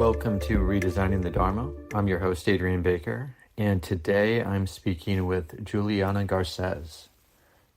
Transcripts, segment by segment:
Welcome to Redesigning the Dharma. I'm your host, Adrian Baker, and today I'm speaking with Juliana Garces.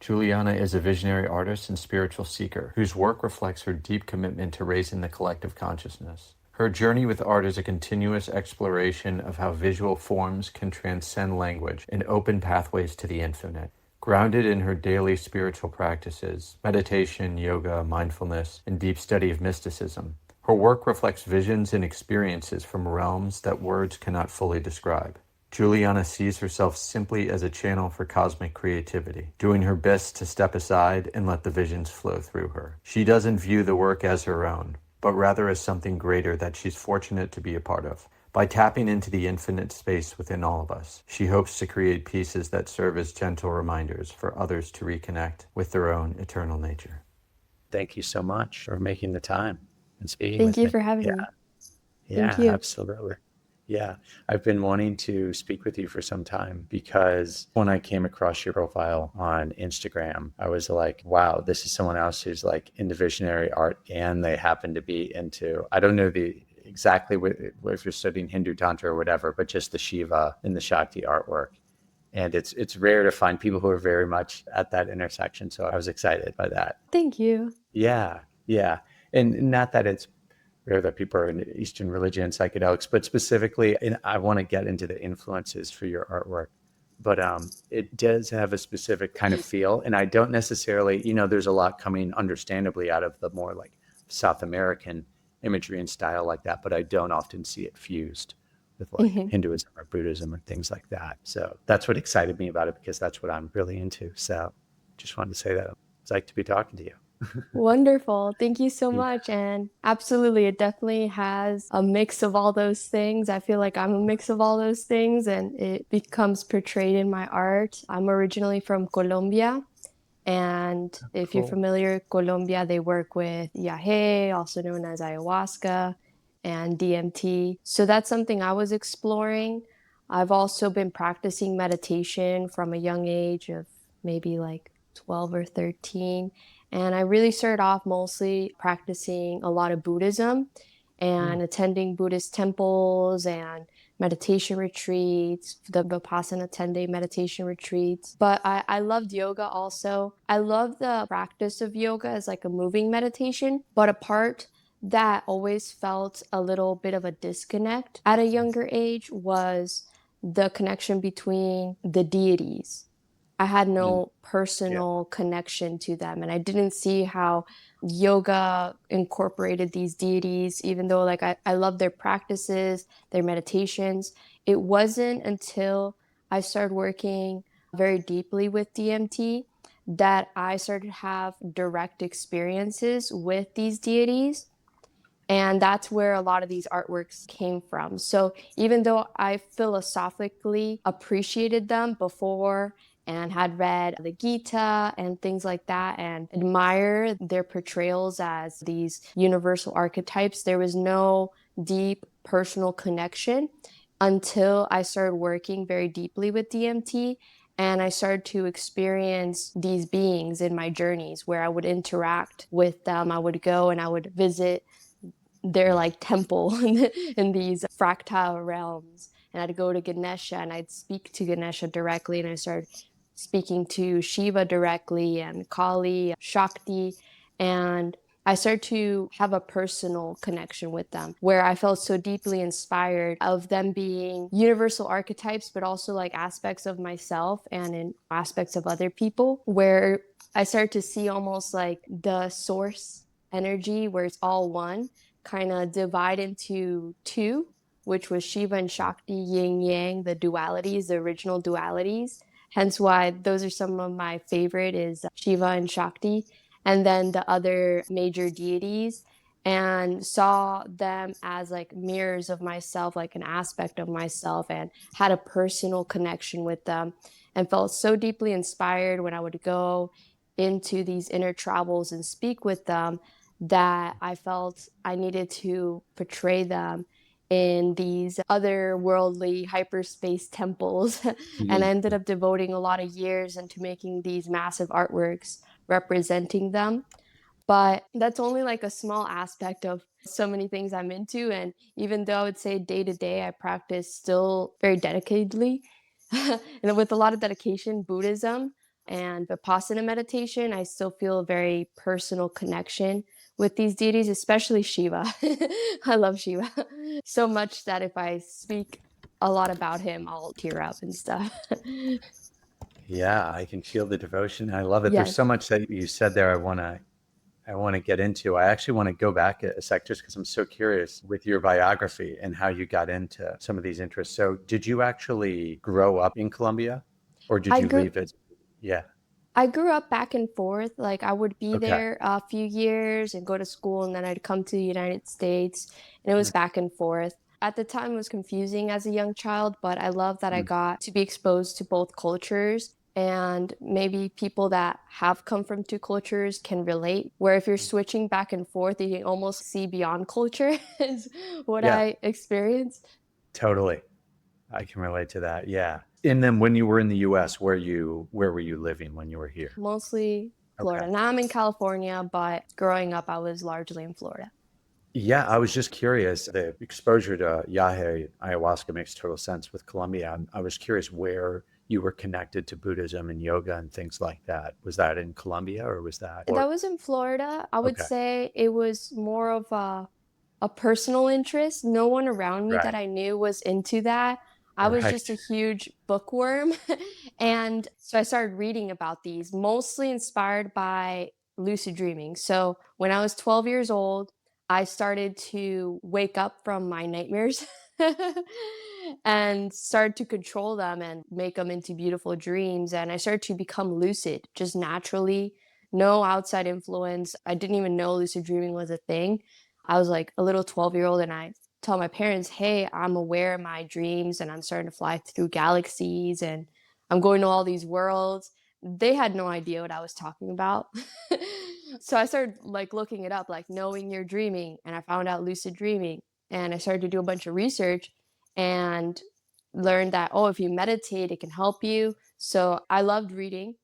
Juliana is a visionary artist and spiritual seeker whose work reflects her deep commitment to raising the collective consciousness. Her journey with art is a continuous exploration of how visual forms can transcend language and open pathways to the infinite. Grounded in her daily spiritual practices, meditation, yoga, mindfulness, and deep study of mysticism, her work reflects visions and experiences from realms that words cannot fully describe. Juliana sees herself simply as a channel for cosmic creativity, doing her best to step aside and let the visions flow through her. She doesn't view the work as her own, but rather as something greater that she's fortunate to be a part of. By tapping into the infinite space within all of us, she hopes to create pieces that serve as gentle reminders for others to reconnect with their own eternal nature. Thank you so much for making the time and speaking Thank with you me. for having me. Yeah, Thank you. absolutely. Yeah, I've been wanting to speak with you for some time because when I came across your profile on Instagram, I was like, wow, this is someone else who's like into visionary art and they happen to be into, I don't know exactly what, if you're studying Hindu Tantra or whatever, but just the Shiva and the Shakti artwork. And it's rare to find people who are very much at that intersection. So I was excited by that. Thank you. Yeah, yeah. And not that it's rare that people are into Eastern religion, psychedelics, but specifically, and I want to get into the influences for your artwork, but it does have a specific kind of feel. And I don't necessarily, there's a lot coming understandably out of the more like South American imagery and style like that, but I don't often see it fused with like Hinduism or Buddhism or things like that. So that's what excited me about it because that's what I'm really into. So just wanted to say that. It's like to be talking to you. Wonderful. Thank you so Yeah. much. And absolutely, it definitely has a mix of all those things. I feel like I'm a mix of all those things and it becomes portrayed in my art. I'm originally from Colombia. And if you're Cool. familiar, Colombia, they work with yahe, also known as ayahuasca, and DMT. So that's something I was exploring. I've also been practicing meditation from a young age of maybe like 12 or 13. And I really started off mostly practicing a lot of Buddhism and attending Buddhist temples and meditation retreats, the Vipassana 10-day meditation retreats. But I loved yoga also. I love the practice of yoga as like a moving meditation, but a part that always felt a little bit of a disconnect at a younger age was the connection between the deities. I had no personal connection to them, and I didn't see how yoga incorporated these deities, even though like I love their practices, their meditations. It wasn't until I started working very deeply with DMT that I started to have direct experiences with these deities. And that's where a lot of these artworks came from. So even though I philosophically appreciated them before and had read the Gita and things like that and admire their portrayals as these universal archetypes, there was no deep personal connection until I started working very deeply with DMT and I started to experience these beings in my journeys where I would interact with them. I would go and I would visit their like temple in these fractal realms. And I'd go to Ganesha and I'd speak to Ganesha directly. And I started speaking to Shiva directly and Kali, Shakti. And I started to have a personal connection with them where I felt so deeply inspired of them being universal archetypes, but also like aspects of myself and in aspects of other people, where I started to see almost like the source energy where it's all one kind of divide into two, which was Shiva and Shakti, yin yang, the dualities, the original dualities. Hence why those are some of my favorite is Shiva and Shakti. And then the other major deities and saw them as like mirrors of myself, like an aspect of myself, and had a personal connection with them and felt so deeply inspired when I would go into these inner travels and speak with them that I felt I needed to portray them in these otherworldly hyperspace temples. And I ended up devoting a lot of years into making these massive artworks representing them. But that's only like a small aspect of So many things I'm into. And even though I would say day to day, I practice still very dedicatedly and with a lot of dedication, Buddhism and Vipassana meditation, I still feel a very personal connection with these deities, especially Shiva. I love Shiva so much that if I speak a lot about him, I'll tear up and stuff. Yeah, I can feel the devotion. I love it. There's Yes. so much that you said there I want to get into. I actually want to go back a sec just because I'm so curious with your biography and how you got into some of these interests. So, did you actually grow up in Colombia or did I you grew leave it? Yeah. I grew up back and forth. Like I would be Okay. there a few years and go to school, and then I'd come to the United States, and it was back and forth. At the time, it was confusing as a young child, but I love that I Mm. got to be exposed to both cultures. And maybe people that have come from two cultures can relate. Where if you're switching back and forth, you can almost see beyond culture, is what Yeah, I experienced. totally. I can relate to that. Yeah. And then when you were in the US, where were you living when you were here? Mostly Okay. Florida. Now I'm in California, but growing up, I was largely in Florida. Yeah, I was just curious. The exposure to Yahe ayahuasca makes total sense with Colombia. I was curious where you were connected to Buddhism and yoga and things like that. Was that in Colombia or was that That or was in Florida. I would okay, say it was more of a personal interest. No one around me that right, I knew was into that. I was just a right. huge bookworm. And so I started reading about these, mostly inspired by lucid dreaming. So when I was 12 years old, I started to wake up from my nightmares and started to control them and make them into beautiful dreams. And I started to become lucid just naturally, no outside influence. I didn't even know lucid dreaming was a thing. I was like a little 12-year-old, and I tell my parents, hey, I'm aware of my dreams and I'm starting to fly through galaxies and I'm going to all these worlds. They had no idea what I was talking about. So I started like looking it up, like knowing you're dreaming, and I found out lucid dreaming. And I started to do a bunch of research and learned that, oh, if you meditate, it can help you. So I loved reading,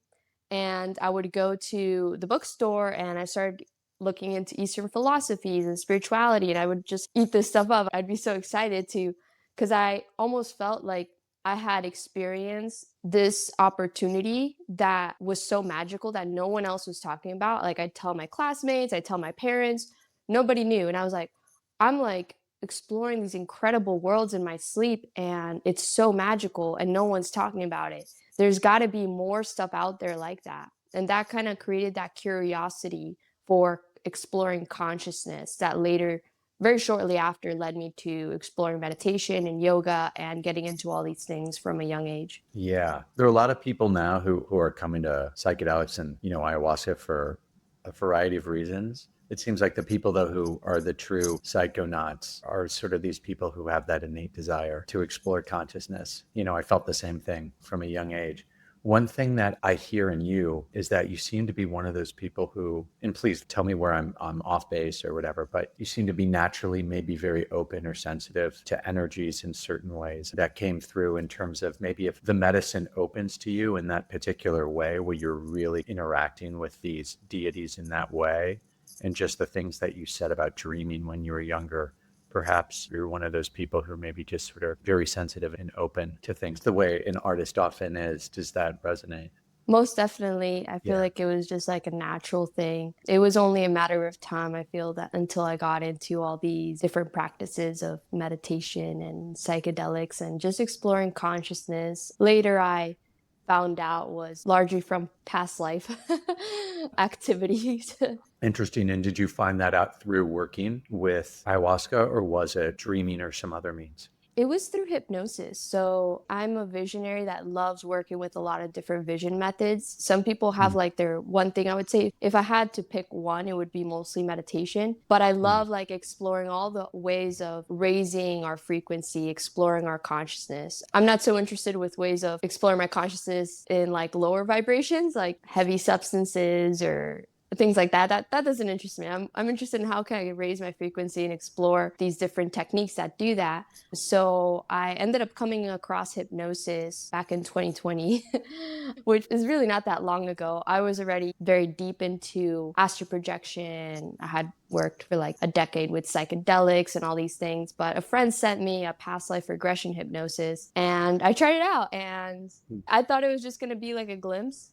and I would go to the bookstore and I started looking into Eastern philosophies and spirituality, and I would just eat this stuff up. I'd be so excited to, because I almost felt like I had experienced this opportunity that was so magical that no one else was talking about. Like I'd tell my classmates, I'd tell my parents, nobody knew. And I was like, I'm like exploring these incredible worlds in my sleep, and it's so magical and no one's talking about it. There's got to be more stuff out there like that. And that kind of created that curiosity for exploring consciousness that later, very shortly after, led me to exploring meditation and yoga and getting into all these things from a young age. Yeah. There are a lot of people now who are coming to psychedelics and, ayahuasca for a variety of reasons. It seems like the people though who are the true psychonauts are sort of these people who have that innate desire to explore consciousness. I felt the same thing from a young age. One thing that I hear in you is that you seem to be one of those people who, and please tell me where I'm off base or whatever, but you seem to be naturally maybe very open or sensitive to energies in certain ways. That came through in terms of maybe if the medicine opens to you in that particular way where you're really interacting with these deities in that way, and just the things that you said about dreaming when you were younger. Perhaps you're one of those people who are maybe just sort of very sensitive and open to things the way an artist often is. Does that resonate? Most definitely. I feel Yeah. like it was just like a natural thing. It was only a matter of time, I feel, that until I got into all these different practices of meditation and psychedelics and just exploring consciousness. Later, I found out was largely from past life activities. Interesting. And did you find that out through working with ayahuasca or was it dreaming or some other means? It was through hypnosis. So I'm a visionary that loves working with a lot of different vision methods. Some people have Mm, like their one thing. I would say if I had to pick one, it would be mostly meditation. But I mm. love like exploring all the ways of raising our frequency, exploring our consciousness. I'm not so interested with ways of exploring my consciousness in like lower vibrations, like heavy substances or things like that. That doesn't interest me. I'm interested in how can I raise my frequency and explore these different techniques that do that. So I ended up coming across hypnosis back in 2020, which is really not that long ago. I was already very deep into astral projection. I had worked for like a decade with psychedelics and all these things, but a friend sent me a past life regression hypnosis and I tried it out, and I thought it was just going to be like a glimpse.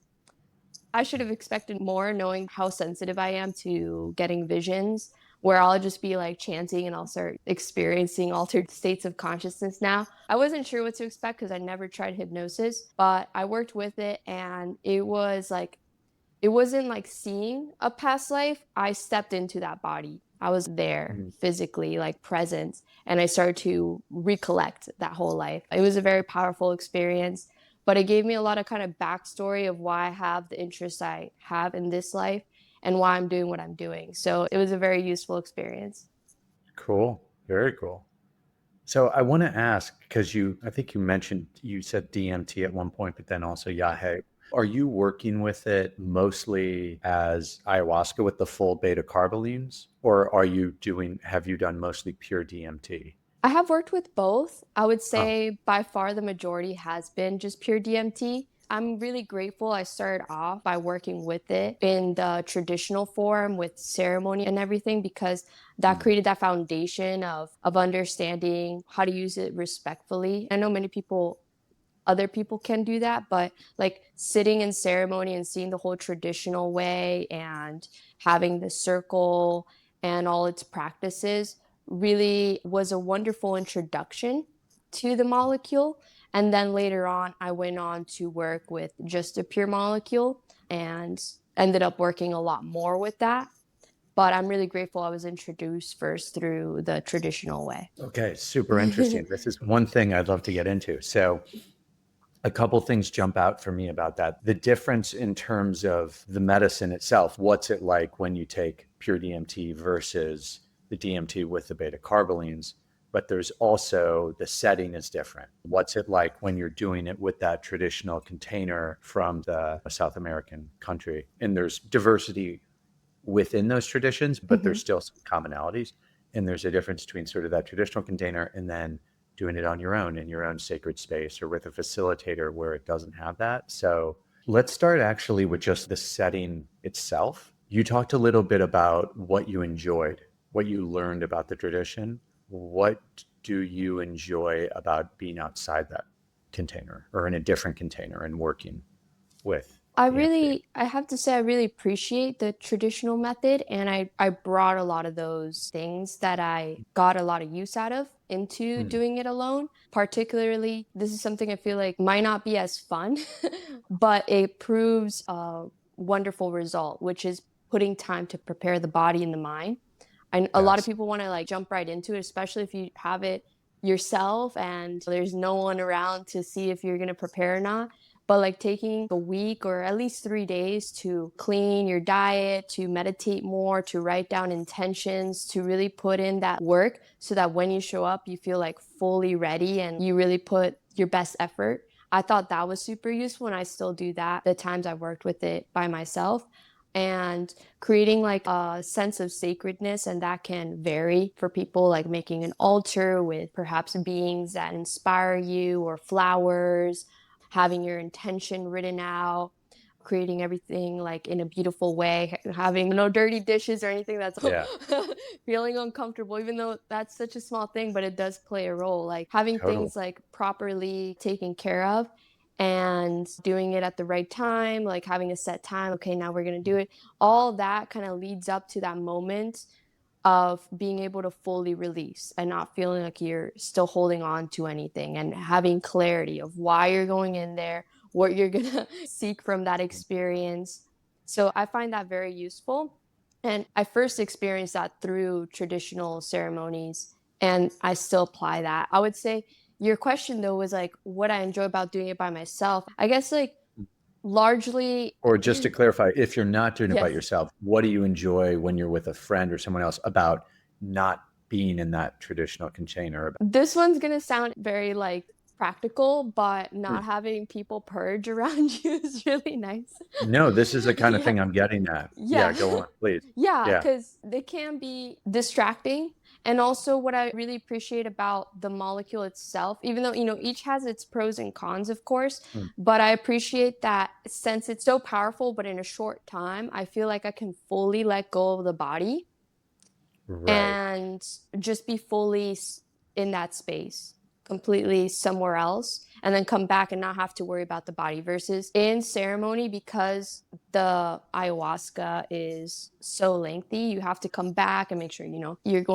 I should have expected more, knowing how sensitive I am to getting visions where I'll just be like chanting and I'll start experiencing altered states of consciousness now. I wasn't sure what to expect because I never tried hypnosis, but I worked with it and it was like, it wasn't like seeing a past life. I stepped into that body. I was there physically, like present, and I started to recollect that whole life. It was a very powerful experience, but it gave me a lot of kind of backstory of why I have the interests I have in this life and why I'm doing what I'm doing. So it was a very useful experience. Cool. Very cool. So I want to ask, because I think you mentioned, you said DMT at one point, but then also Yahe. Are you working with it mostly as ayahuasca with the full beta carbolines, or have you done mostly pure DMT? I have worked with both. I would Oh, say by far the majority has been just pure DMT. I'm really grateful I started off by working with it in the traditional form with ceremony and everything, because that created that foundation of understanding how to use it respectfully. I know other people can do that, but like sitting in ceremony and seeing the whole traditional way and having the circle and all its practices really was a wonderful introduction to the molecule. And then later on, I went on to work with just a pure molecule and ended up working a lot more with that. But I'm really grateful I was introduced first through the traditional way. okay. Super interesting. This is one thing I'd love to get into. So a couple things jump out for me about that. The difference in terms of the medicine itself. What's it like when you take pure DMT versus the DMT with the beta carbolines? But there's also the setting is different. What's it like when you're doing it with that traditional container from the South American country? And there's diversity within those traditions, but there's still some commonalities. And there's a difference between sort of that traditional container and then doing it on your own in your own sacred space or with a facilitator where it doesn't have that. So let's start actually with just the setting itself. You talked a little bit about what you enjoyed, what you learned about the tradition. What do you enjoy about being outside that container or in a different container and working with DMT? I have to say, I really appreciate the traditional method. And I brought a lot of those things that I got a lot of use out of into doing it alone. Particularly, this is something I feel like might not be as fun, but it proves a wonderful result, which is putting time to prepare the body and the mind. And a lot of Yes. people want to like jump right into it, especially if you have it yourself and there's no one around to see if you're going to prepare or not. But like taking a week or at least 3 days to clean your diet, to meditate more, to write down intentions, to really put in that work so that when you show up, you feel like fully ready and you really put your best effort. I thought that was super useful, and I still do that the times I've worked with it by myself. And creating like a sense of sacredness, and that can vary for people, like making an altar with perhaps beings that inspire you or flowers, having your intention written out, creating everything like in a beautiful way, having no dirty dishes or anything that's Yeah, feeling uncomfortable, even though that's such a small thing, but it does play a role. Like having totally. things like properly taken care of and doing it at the right time, like having a set time. Okay, now we're going to do it. All that kind of leads up to that moment of being able to fully release and not feeling like you're still holding on to anything, and having clarity of why you're going in there, what you're going to seek from that experience. So I find that very useful. And I first experienced that through traditional ceremonies, and I still apply that. I would say your question though was like what I enjoy about doing it by myself. I guess like largely, Or just to clarify, if you're not doing it by yes. yourself, what do you enjoy when you're with a friend or someone else about not being in that traditional container? This one's gonna sound very like practical, but not having people purge around you is really nice. No, this is the kind of Yeah. thing I'm getting at. Yeah, Yeah. go on, please. Yeah, Yeah. because they can be distracting. And also, what I really appreciate about the molecule itself, even though, each has its pros and cons, of course, Mm, but I appreciate that since it's so powerful, but in a short time, I feel like I can fully let go of the body right. and just be fully in that space, completely somewhere else, and then come back and not have to worry about the body. Versus in ceremony, because the ayahuasca is so lengthy, you have to come back and make sure you're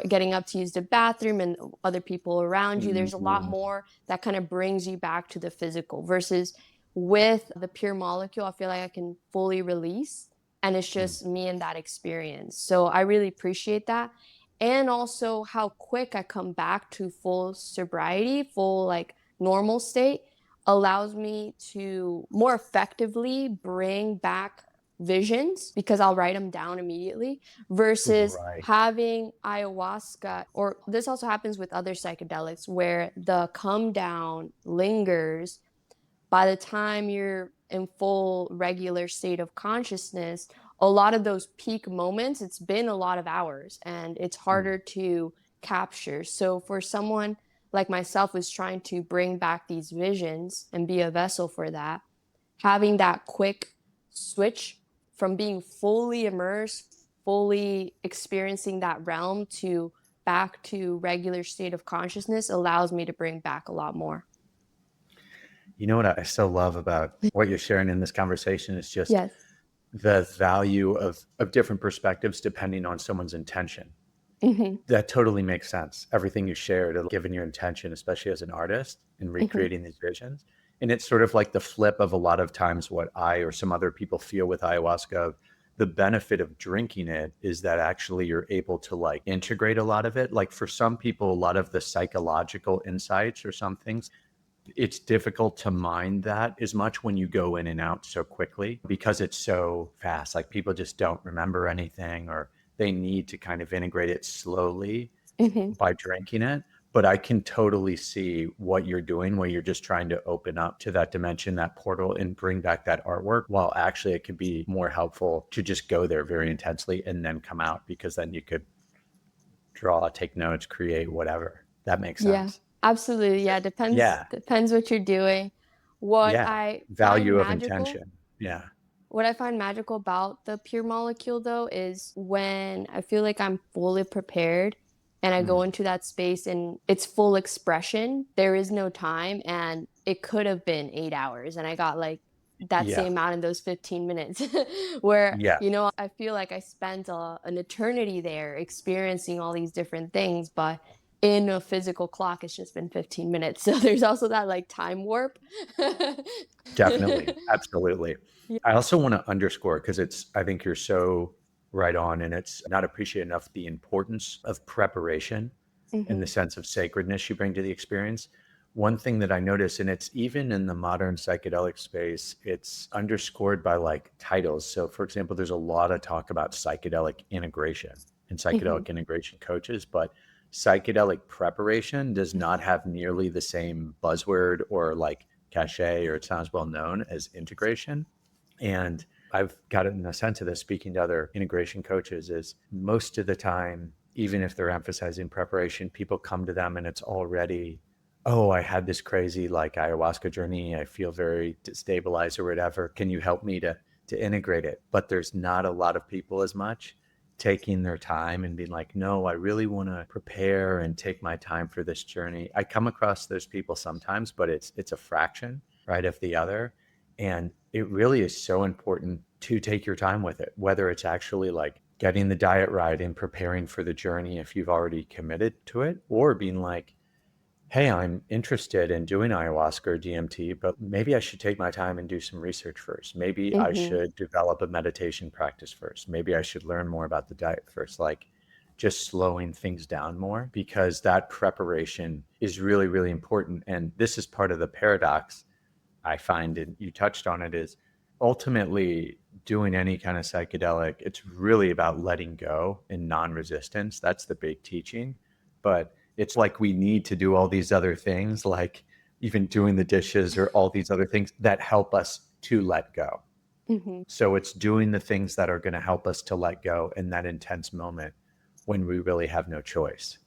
getting up to use the bathroom and other people around you. There's a lot Mhm. more that kind of brings you back to the physical. Versus with the pure molecule, I feel like I can fully release, and it's Mm. just me and that experience. So I really appreciate that. And also how quick I come back to full sobriety, full like normal state, allows me to more effectively bring back visions because I'll write them down immediately versus Right. having ayahuasca, or this also happens with other psychedelics where the come down lingers. By the time you're in full regular state of consciousness, a lot of those peak moments, it's been a lot of hours and it's Mm. harder to capture. So for someone like myself who's trying to bring back these visions and be a vessel for that, having that quick switch from being fully immersed, fully experiencing that realm to back to regular state of consciousness allows me to bring back a lot more. You know what I so love about what you're sharing in this conversation is just Yes. the value of different perspectives depending on someone's intention. Hmm. That totally makes sense. Everything you shared, given your intention, especially as an artist in Hmm. recreating these visions. And it's sort of like the flip of a lot of times what I or some other people feel with ayahuasca. The benefit of drinking it is that actually you're able to like integrate a lot of it. Like for some people, a lot of the psychological insights or some things, it's difficult to mind that as much when you go in and out so quickly because it's so fast. Like people just don't remember anything or they need to kind of integrate it slowly Hmm. by drinking it. But I can totally see what you're doing where you're just trying to open up to that dimension, that portal, and bring back that artwork while actually it could be more helpful to just go there very intensely and then come out because then you could draw, take notes, create whatever. That makes Yeah, sense. absolutely. So, Yeah, depends yeah. depends what you're doing. What Yeah. I find Value of magical, intention. Yeah. what I find magical about the pure molecule though is when I feel like I'm fully prepared and I go Mm. into that space and it's full expression. There is no time and it could have been 8 hours and I got like that Yeah. same amount in those 15 minutes where, Yeah. I feel like I spent an eternity there experiencing all these different things, but in a physical clock, it's just been 15 minutes. So there's also that like time warp. Definitely. Absolutely. Yeah. I also want to underscore because I think you're so right on, and it's not appreciated enough the importance of preparation in the Hmm. sense of sacredness you bring to the experience. One thing that I notice, and it's even in the modern psychedelic space, it's underscored by like titles. So, for example, there's a lot of talk about psychedelic integration and Hmm. psychedelic integration coaches, but psychedelic preparation does not have nearly the same buzzword or like cachet, or it's not as well known as integration. And I've gotten a sense of this speaking to other integration coaches is most of the time, even if they're emphasizing preparation, people come to them and it's already, oh, I had this crazy like ayahuasca journey. I feel very destabilized or whatever. Can you help me to integrate it? But there's not a lot of people as much taking their time and being like, no, I really want to prepare and take my time for this journey. I come across those people sometimes, but it's a fraction, right, of the other. And it really is so important to take your time with it, whether it's actually like getting the diet right and preparing for the journey if you've already committed to it, or being like, hey, I'm interested in doing ayahuasca or DMT, but maybe I should take my time and do some research first. Maybe I Hmm. should develop a meditation practice first. Maybe I should learn more about the diet first. Like just slowing things down more because that preparation is really, really important. And this is part of the paradox I find, and you touched on it, is ultimately doing any kind of psychedelic, it's really about letting go and non-resistance. That's the big teaching. But it's like we need to do all these other things, like even doing the dishes or all these other things that help us to let go. So it's doing the things that are going to help us to let go in that intense moment when we really have no choice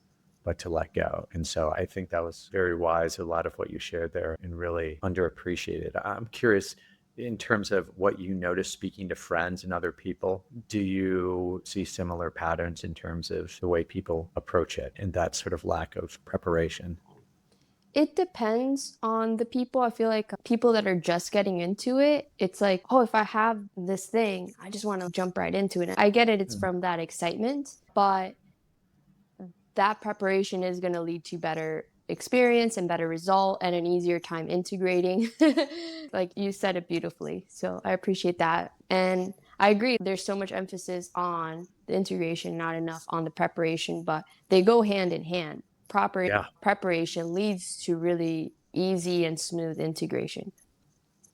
but to let go. And so I think that was very wise, a lot of what you shared there, and really underappreciated. I'm curious, in terms of what you notice speaking to friends and other people, do you see similar patterns in terms of the way people approach it and that sort of lack of preparation? It depends on the people. I feel like people that are just getting into it, it's like, oh, if I have this thing, I just want to jump right into it. I get it, it's from that excitement, but that preparation is going to lead to better experience and better result and an easier time integrating. Like you said it beautifully. So I appreciate that. And I agree, there's so much emphasis on the integration, not enough on the preparation, but they go hand in hand. Proper Yeah. preparation leads to really easy and smooth integration.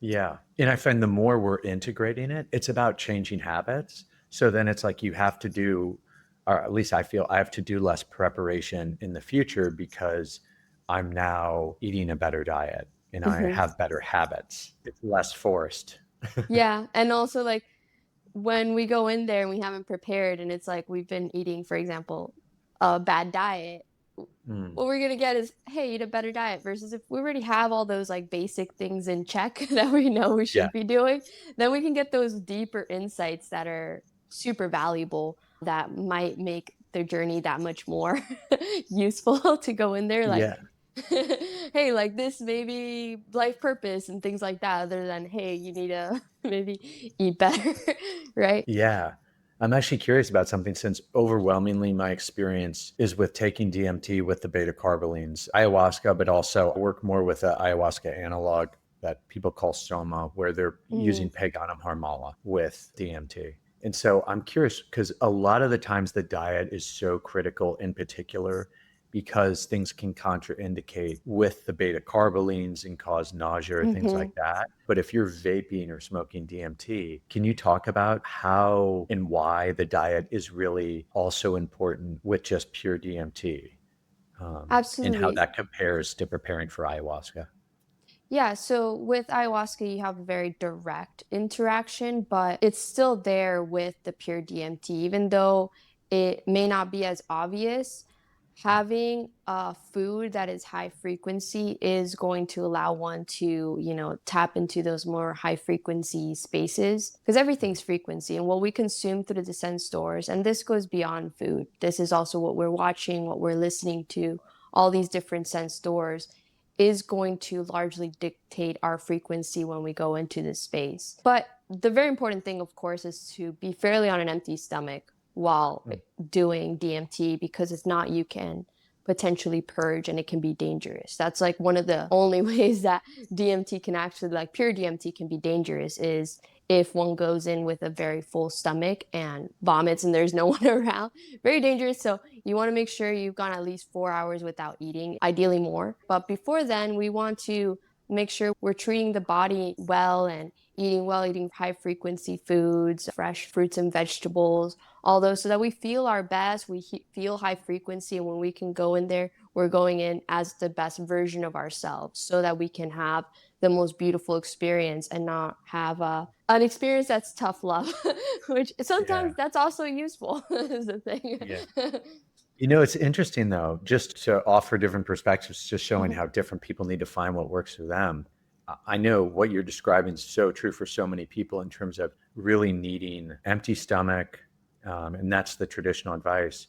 Yeah. And I find the more we're integrating it, it's about changing habits. So then it's like you have to do, or at least I feel I have to do less preparation in the future because I'm now eating a better diet and I Hmm. have better habits. It's less forced. Yeah. And also, like, when we go in there and we haven't prepared and it's like we've been eating, for example, a bad diet, Mm. what we're gonna get is, hey, eat a better diet. Versus if we already have all those like basic things in check that we know we Yeah. should be doing, then we can get those deeper insights that are super valuable, that might make the journey that much more useful to go in there. Like, Yeah. hey, like this maybe life purpose and things like that, other than, hey, you need to maybe eat better, right? Yeah. I'm actually curious about something since overwhelmingly my experience is with taking DMT with the beta carbolines, ayahuasca, but also I work more with an ayahuasca analog that people call Soma, where they're Mm. using Paganum Harmala with DMT. And so I'm curious because a lot of the times the diet is so critical, in particular because things can contraindicate with the beta carbolines and cause nausea or things Hmm. like that. But if you're vaping or smoking DMT, can you talk about how and why the diet is really also important with just pure DMT, and how Absolutely. that compares to preparing for ayahuasca? Yeah, so with ayahuasca, you have a very direct interaction, but it's still there with the pure DMT, even though it may not be as obvious. Having a food that is high frequency is going to allow one to, tap into those more high frequency spaces, because everything's frequency and what we consume through the sense stores. And this goes beyond food. This is also what we're watching, what we're listening to, all these different sense stores is going to largely dictate our frequency when we go into this space. But the very important thing, of course, is to be fairly on an empty stomach while Mm. doing DMT, because if not, you can potentially purge and it can be dangerous. That's like one of the only ways that DMT can actually, like pure DMT can be dangerous, is if one goes in with a very full stomach and vomits and there's no one around. Very dangerous. So you want to make sure you've gone at least 4 hours without eating, ideally more. But before then, we want to make sure we're treating the body well and eating well, eating high frequency foods, fresh fruits and vegetables, all those, so that we feel our best, we feel high frequency. And when we can go in there, we're going in as the best version of ourselves so that we can have the most beautiful experience and not have an experience that's tough love, which sometimes Yeah. that's also useful, is the thing. Yeah. It's interesting though, just to offer different perspectives, just showing Mhm. how different people need to find what works for them. I know what you're describing is so true for so many people in terms of really needing empty stomach, and that's the traditional advice.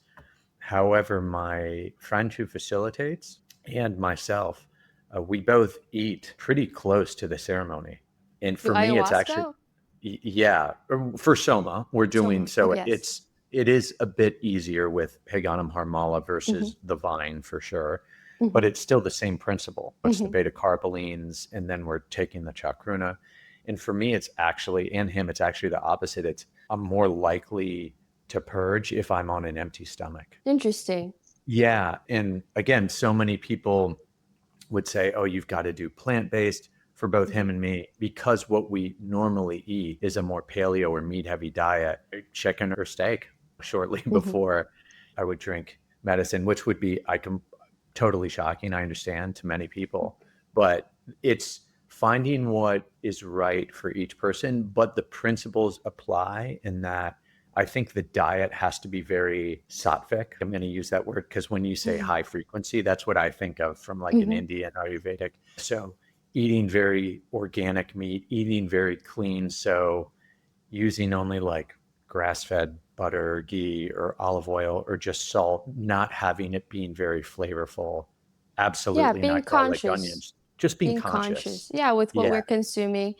However, my friend who facilitates and myself, we both eat pretty close to the ceremony. And Do for me, it's actually, ayahuasca? yeah, for Soma, we're doing Soma. so. Yes. It is a bit easier with Paganum Harmala Hmm. versus the vine for sure, but Hmm. it's still the same principle. It's the Hmm. beta carbolines, and then we're taking the chacruna. And for me, it's actually, and him, it's actually the opposite. I'm more likely to purge if I'm on an empty stomach. Interesting. Yeah. And again, so many people would say, oh, you've got to do plant based for both Hmm. him and me, because what we normally eat is a more paleo or meat heavy diet, chicken or steak shortly Hmm. before I would drink medicine, which would be, totally shocking. I understand to many people, but it's finding what is right for each person, but the principles apply in that. I think the diet has to be very sattvic. I'm going to use that word because when you say high frequency, that's what I think of from like an Indian Ayurvedic. So eating very organic meat, eating very clean. So using only like grass-fed butter, ghee, or olive oil, or just salt, not having it being very flavorful, Yeah, absolutely being not garlic, conscious. onions, just being Being conscious, conscious. yeah, with what Yeah, we're consuming.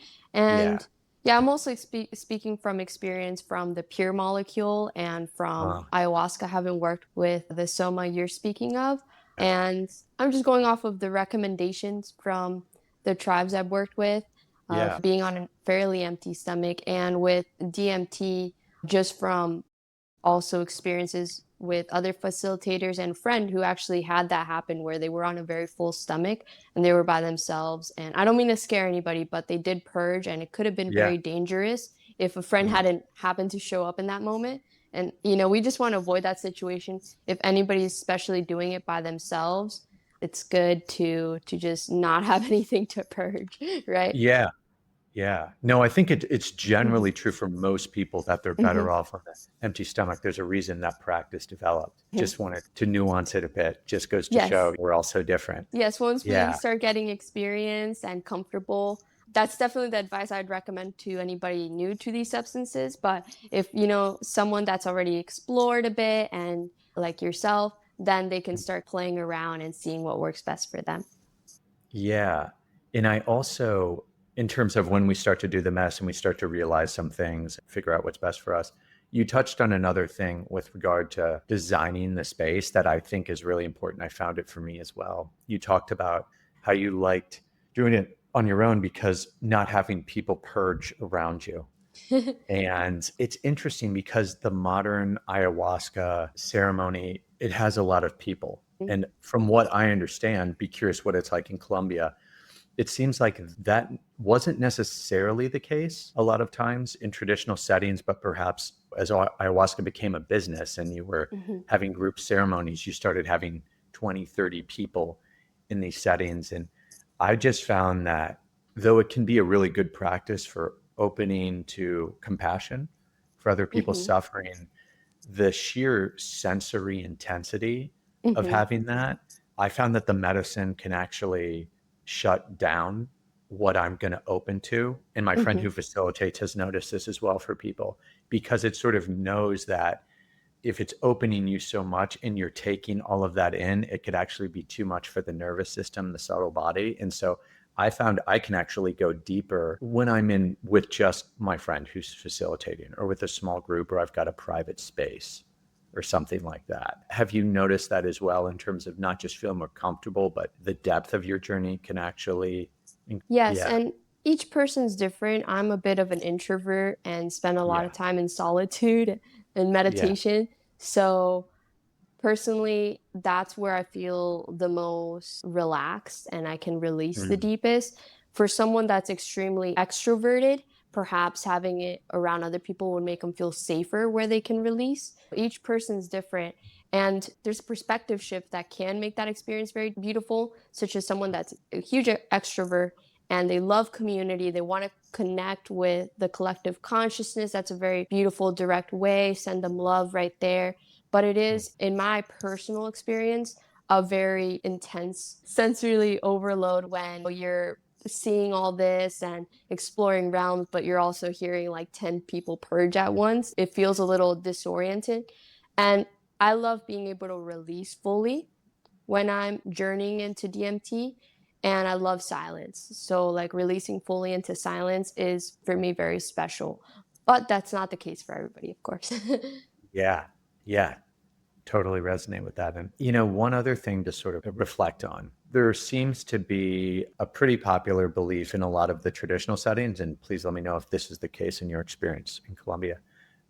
yeah. And yeah, I'm also speaking from experience from the pure molecule and from Uh, ayahuasca, having worked with the soma you're speaking of. And I'm just going off of the recommendations from the tribes I've worked with of yeah, being on a fairly empty stomach, and with DMT, just from also experiences with other facilitators and friend who actually had that happen where they were on a very full stomach and they were by themselves. And I don't mean to scare anybody, but they did purge, and it could have been yeah. very dangerous if a friend Mm. hadn't happened to show up in that moment. And we just want to avoid that situation. If anybody's especially doing it by themselves, it's good to just not have anything to purge, right? Yeah, yeah. No, I think it's Hmm. generally true for most people that they're Hmm. better off on an empty stomach. There's a reason that practice developed. Just wanted to nuance it a bit. Just goes to Yes. show we're all so different. Yes, once we Yeah. start getting experience and comfortable, that's definitely the advice I'd recommend to anybody new to these substances. But if someone that's already explored a bit and like yourself, then they can start playing around and seeing what works best for them. Yeah. And I also, in terms of when we start to do the mess and we start to realize some things, figure out what's best for us, you touched on another thing with regard to designing the space that I think is really important. I found it for me as well. You talked about how you liked doing it on your own because not having people purge around you. And it's interesting because the modern ayahuasca ceremony, it has a lot of people. And from what I understand, be curious what it's like in Colombia. It seems like that wasn't necessarily the case a lot of times in traditional settings, but perhaps as ayahuasca became a business and you were Mhm. having group ceremonies, you started having 20, 30 people in these settings. And I just found that though it can be a really good practice for opening to compassion for other people's Mhm. suffering, the sheer sensory intensity of Mhm. having that, I found that the medicine can actually shut down what I'm going to open to. And my friend Mhm. who facilitates has noticed this as well for people because it sort of knows that if it's opening you so much and you're taking all of that in, it could actually be too much for the nervous system, the subtle body. And so I found I can actually go deeper when I'm in with just my friend who's facilitating or with a small group or I've got a private space or something like that. Have you noticed that as well in terms of not just feeling more comfortable, but the depth of your journey can actually, Yes, yeah, and each person's different. I'm a bit of an introvert and spend a lot of yeah, time in solitude and yeah, meditation. So personally, that's where I feel the most relaxed and I can release the mm, deepest. For someone that's extremely extroverted, perhaps having it around other people would make them feel safer where they can release. Each person's different. And there's a perspective shift that can make that experience very beautiful, such as someone that's a huge extrovert and they love community. They want to connect with the collective consciousness. That's a very beautiful, direct way. Send them love right there, but it mm, is, in my personal experience, a very intense sensory overload when you're seeing all this and exploring realms, but you're also hearing like 10 people purge at once. It feels a little disoriented. And I love being able to release fully when I'm journeying into DMT. And I love silence. So, like, releasing fully into silence is for me very special. But that's not the case for everybody, of course. yeah, yeah. Totally resonate with that. And, one other thing to sort of reflect on, there seems to be a pretty popular belief in a lot of the traditional settings, and please let me know if this is the case in your experience in Colombia,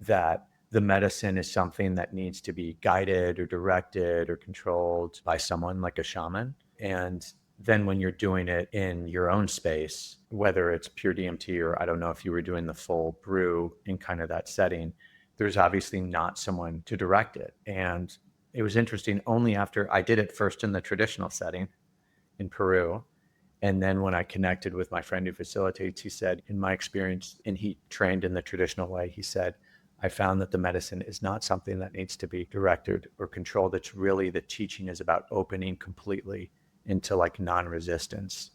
that the medicine is something that needs to be guided or directed or controlled by someone like a shaman. And then when you're doing it in your own space, whether it's pure DMT or I don't know if you were doing the full brew in kind of that setting, there's obviously not someone to direct it. And it was interesting only after I did it first in the traditional setting in Peru. And then when I connected with my friend who facilitates, he said, in my experience, and he trained in the traditional way, he said, I found that the medicine is not something that needs to be directed or controlled. It's really, the teaching is about opening completely into like non-resistance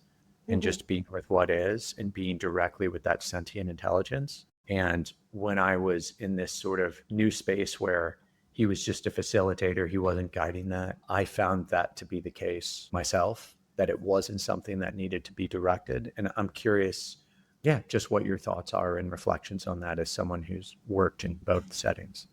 and just being with what is and being directly with that sentient intelligence. And when I was in this sort of new space where he was just a facilitator, he wasn't guiding that, I found that to be the case myself, that it wasn't something that needed to be directed. And I'm curious, yeah, just what your thoughts are and reflections on that as someone who's worked in both settings.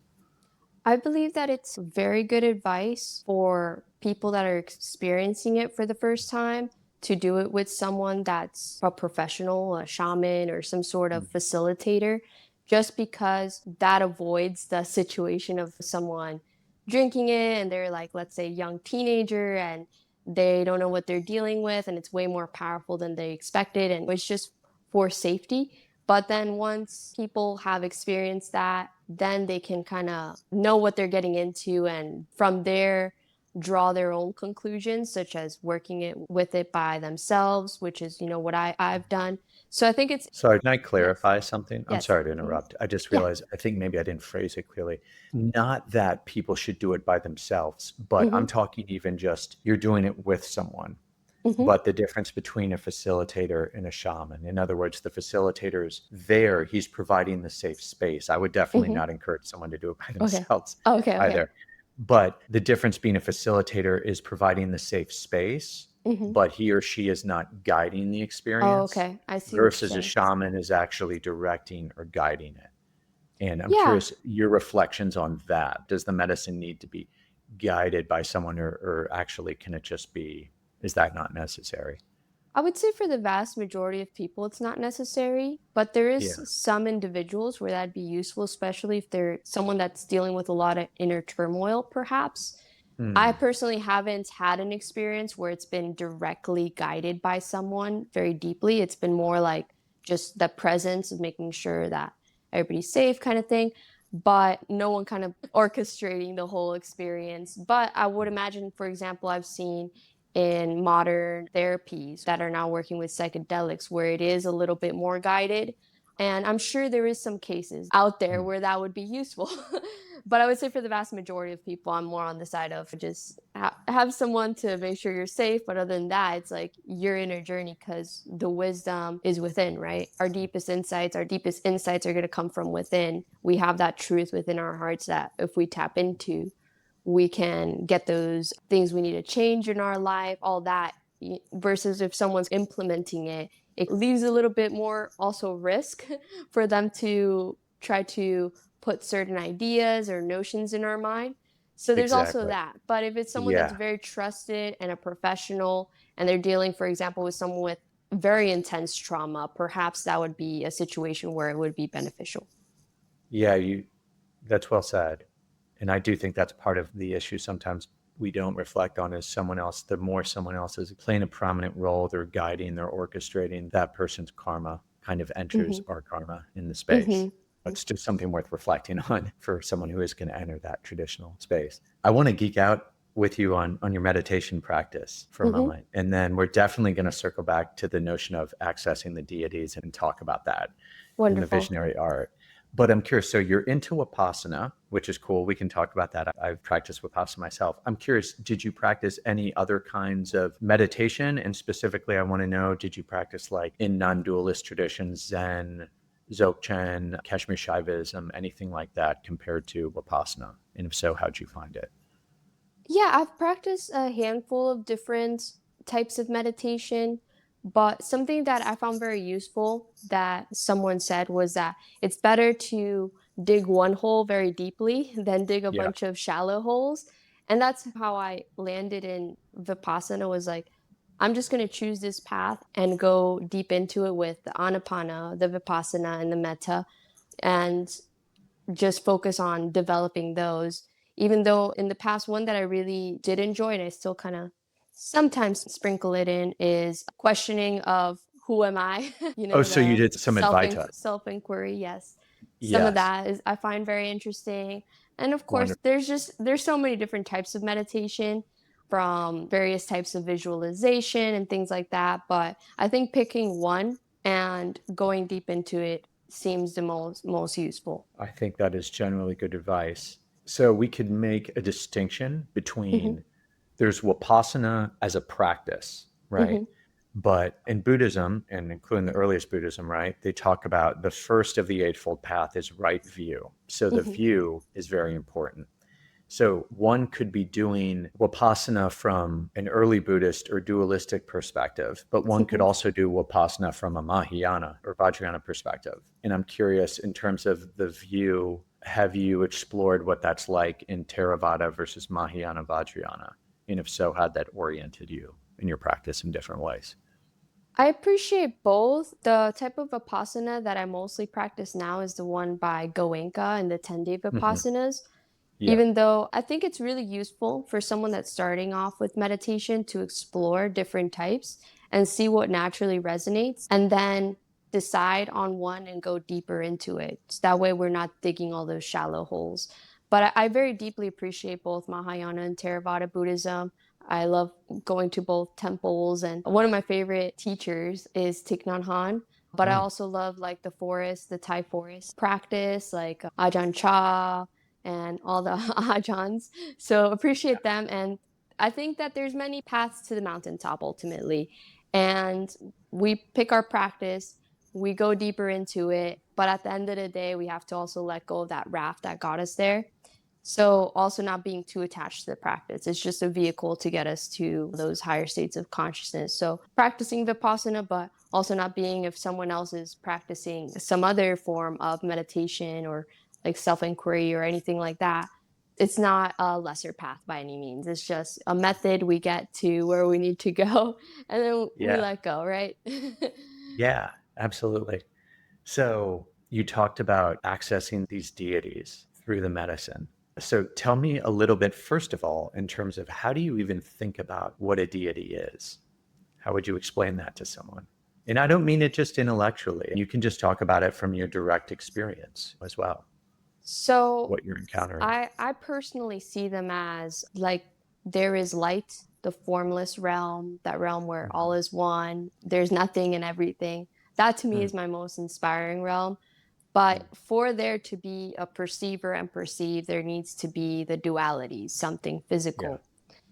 I believe that it's very good advice for people that are experiencing it for the first time to do it with someone that's a professional, a shaman, or some sort of facilitator, just because that avoids the situation of someone drinking it and they're like, let's say, young teenager and they don't know what they're dealing with and it's way more powerful than they expected. And it's just for safety. But then once people have experienced that, then they can kind of know what they're getting into and from there draw their own conclusions, such as working it with it by themselves, which is, what I've done. So I think it's Sorry, can I yes, clarify something? I'm yes. sorry to interrupt. I just Yeah. realized, I think maybe I didn't phrase it clearly. Not that people should do it by themselves, but I'm Mm-hmm. talking even just you're doing it with someone. Mm-hmm. But the difference between a facilitator and a shaman, in other words, the facilitator is there, he's providing the safe space. I would definitely Mm-hmm. not encourage someone to do it by Okay. themselves Okay. Okay. either. But the difference being a facilitator is providing the safe space, Mm-hmm. but he or she is not guiding the Oh, experience, okay. I see what you're versus a saying. shaman is actually directing or guiding it. And I'm Yeah. curious your reflections on that. Does the medicine need to be guided by someone, or actually can it just be, is that not necessary? I would say for the vast majority of people, it's not necessary, but there is Yeah. some individuals where that'd be useful, especially if they're someone that's dealing with a lot of inner turmoil, perhaps. I Hmm. personally haven't had an experience where it's been directly guided by someone very deeply. It's been more like just the presence of making sure that everybody's safe kind of thing, but no one kind of orchestrating the whole experience. But I would imagine, for example, I've seen in modern therapies that are now working with psychedelics where it is a little bit more guided. And I'm sure there is some cases out there Hmm. where that would be useful. But I would say for the vast majority of people, I'm more on the side of just have someone to make sure you're safe. But other than that, it's like your inner journey because the wisdom is within, right? Our deepest insights are going to come from within. We have that truth within our hearts that if we tap into, we can get those things we need to change in our life, all that. Versus if someone's implementing it, it leaves a little bit more also risk for them to try to put certain ideas or notions in our mind. So there's also Exactly. that. But if it's someone that's Yeah. very trusted and a professional and they're dealing, for example, with someone with very intense trauma, perhaps that would be a situation where it would be beneficial. Yeah, that's well said. And I do think that's part of the issue sometimes we don't reflect on, is someone else, the more someone else is playing a prominent role, they're guiding, they're orchestrating, that person's karma kind of enters Mm-hmm. our karma in the space. Mm-hmm. It's just something worth reflecting on for someone who is going to enter that traditional space. I want to geek out with you on your meditation practice for a Mm-hmm. moment. And then we're definitely going to circle back to the notion of accessing the deities and talk about that in the Wonderful. visionary art. But I'm curious, so you're into Vipassana, which is cool. We can talk about that. I've practiced Vipassana myself. I'm curious, did you practice any other kinds of meditation? And specifically, I want to know, did you practice like in non-dualist traditions, Zen, Dzogchen, Kashmir Shaivism, anything like that compared to Vipassana? And if so, how'd you find it? Yeah, I've practiced a handful of different types of meditation, but something that I found very useful that someone said was that it's better to dig one hole very deeply than dig a Yeah. bunch of shallow holes. And that's how I landed in Vipassana was like, I'm just going to choose this path and go deep into it with the Anapana, the Vipassana, and the Metta. And just focus on developing those. Even though in the past, one that I really did enjoy and I still kind of sometimes sprinkle it in is questioning of who am I? Oh, so you The did some Advaita. self inquiry. Yes, some of Yes. that is I find very interesting. And of course, Wonderful. there's so many different types of meditation. from various types of visualization and things like that. But I think picking one and going deep into it seems the most useful. I think that is generally good advice. So we could make a distinction Hmm. between there's Vipassana as a practice, right? Hmm. But in Buddhism, and including the earliest Buddhism, right, they talk about the first of the Eightfold Path is right view. So the Hmm. view is very important. So one could be doing Vipassana from an early Buddhist or dualistic perspective, but one could Hmm. also do Vipassana from a Mahayana or Vajrayana perspective. And I'm curious, in terms of the view, have you explored what that's like in Theravada versus Mahayana Vajrayana? And if so, how'd that oriented you in your practice in different ways? I appreciate both. The type of Vipassana that I mostly practice now is the one by Goenka and the 10-day Hmm. Vipassanas. Yeah. Even though I think it's really useful for someone that's starting off with meditation to explore different types and see what naturally resonates, and then decide on one and go deeper into it. So that way we're not digging all those shallow holes. But I very deeply appreciate both Mahayana and Theravada Buddhism. I love going to both temples, and one of my favorite teachers is Thich Nhat Hanh. But I Mm. also love like the forest, the Thai forest practice, like Ajahn Chah and all the Ajahns. So appreciate them. And I think that there's many paths to the mountaintop ultimately. And we pick our practice, we go deeper into it. But at the end of the day, we have to also let go of that raft that got us there. So also not being too attached to the practice. It's just a vehicle to get us to those higher states of consciousness. So practicing Vipassana, but also not being, if someone else is practicing some other form of meditation or like self-inquiry or anything like that, it's not a lesser path by any means. It's just a method we get to where we need to go and then we Yeah. let go, right? Yeah, absolutely. So you talked about accessing these deities through the medicine. So tell me a little bit, first of all, in terms of how do you even think about what a deity is? How would you explain that to someone? And I don't mean it just intellectually. You can just talk about it from your direct experience as well, So what you're encountering. I personally see them as like there is light, the formless realm, that realm where all Mhm. is one, there's nothing and everything. That to me Mm, is my most inspiring realm. mm, But for there to be a perceiver and perceive, there needs to be the duality, something yeah. physical.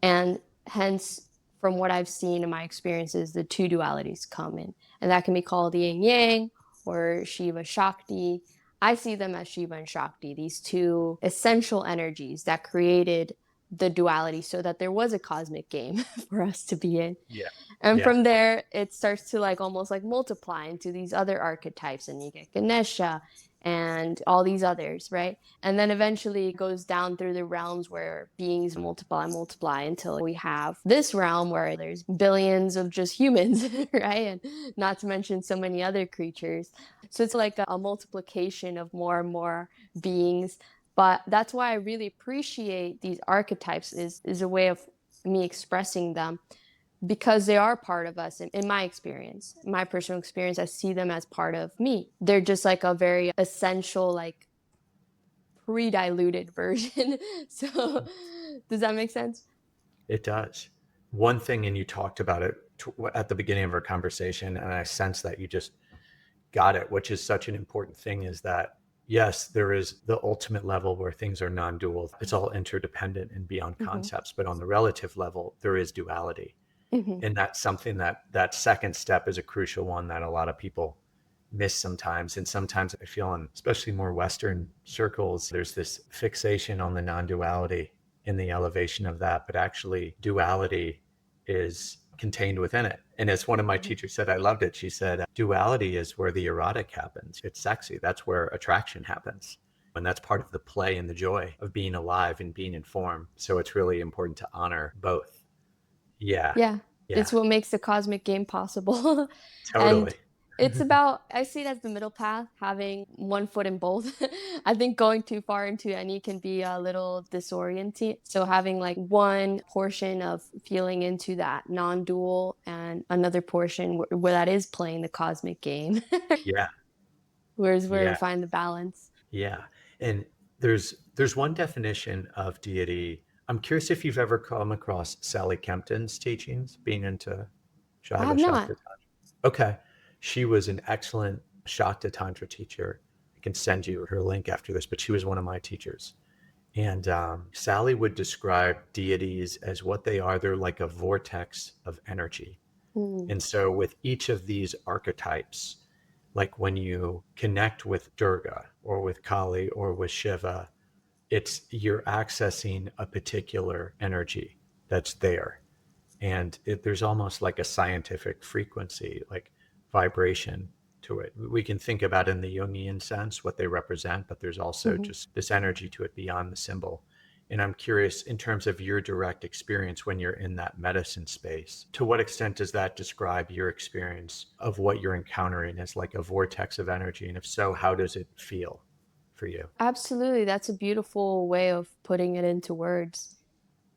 And hence, from what I've seen in my experiences, the two dualities come in. And that can be called the yin yang or Shiva Shakti. I see them as Shiva and Shakti, these two essential energies that created the duality so that there was a cosmic game for us to be in. Yeah. And Yeah. from there, it starts to like almost like multiply into these other archetypes, and you get Ganesha and all these others, right? And then eventually it goes down through the realms where beings multiply, multiply until we have this realm where there's billions of just humans, right? And not to mention so many other creatures. So it's like a multiplication of more and more beings. But that's why I really appreciate these archetypes is a way of me expressing them because they are part of us in my experience, my personal experience. I see them as part of me. They're just like a very essential, like pre-diluted version. So does that make sense? It does. One thing, and you talked about it at the beginning of our conversation, and I sense that you just got it, which is such an important thing, is that yes, there is the ultimate level where things are non-dual. It's all interdependent and beyond Mm-hmm. concepts, but on the relative level, there is duality. Mm-hmm. And that's something that second step is a crucial one that a lot of people miss sometimes. And sometimes I feel in especially more Western circles, there's this fixation on the non-duality in the elevation of that, but actually duality is contained within it. And as one of my teachers said, I loved it. She said, duality is where the erotic happens. It's sexy. That's where attraction happens. And that's part of the play and the joy of being alive and being in form. So it's really important to honor both. Yeah. Yeah, Yeah. it's what makes the cosmic game possible. And Totally. it's about, I see it as the middle path, having one foot in both. I think going too far into any can be a little disorienting. So having like one portion of feeling into that non-dual and another portion where that is playing the cosmic game, Yeah. where's where we Yeah. find the balance. Yeah. And there's one definition of deity I'm curious if you've ever come across Sally Kempton's teachings, being into I have Shiva not. Shakti. Okay. She was an excellent Shakti Tantra teacher. I can send you her link after this, but she was one of my teachers. And Sally would describe deities as what they are. They're like a vortex of energy. Mm, And so, with each of these archetypes, like when you connect with Durga or with Kali or with Shiva, it's you're accessing a particular energy that's there. And there's almost like a scientific frequency, like vibration to it. We can think about in the Jungian sense what they represent, but there's also mhm. just this energy to it beyond the symbol. And I'm curious, in terms of your direct experience when you're in that medicine space, to what extent does that describe your experience of what you're encountering as like a vortex of energy? And if so, how does it feel for you? Absolutely. That's a beautiful way of putting it into words.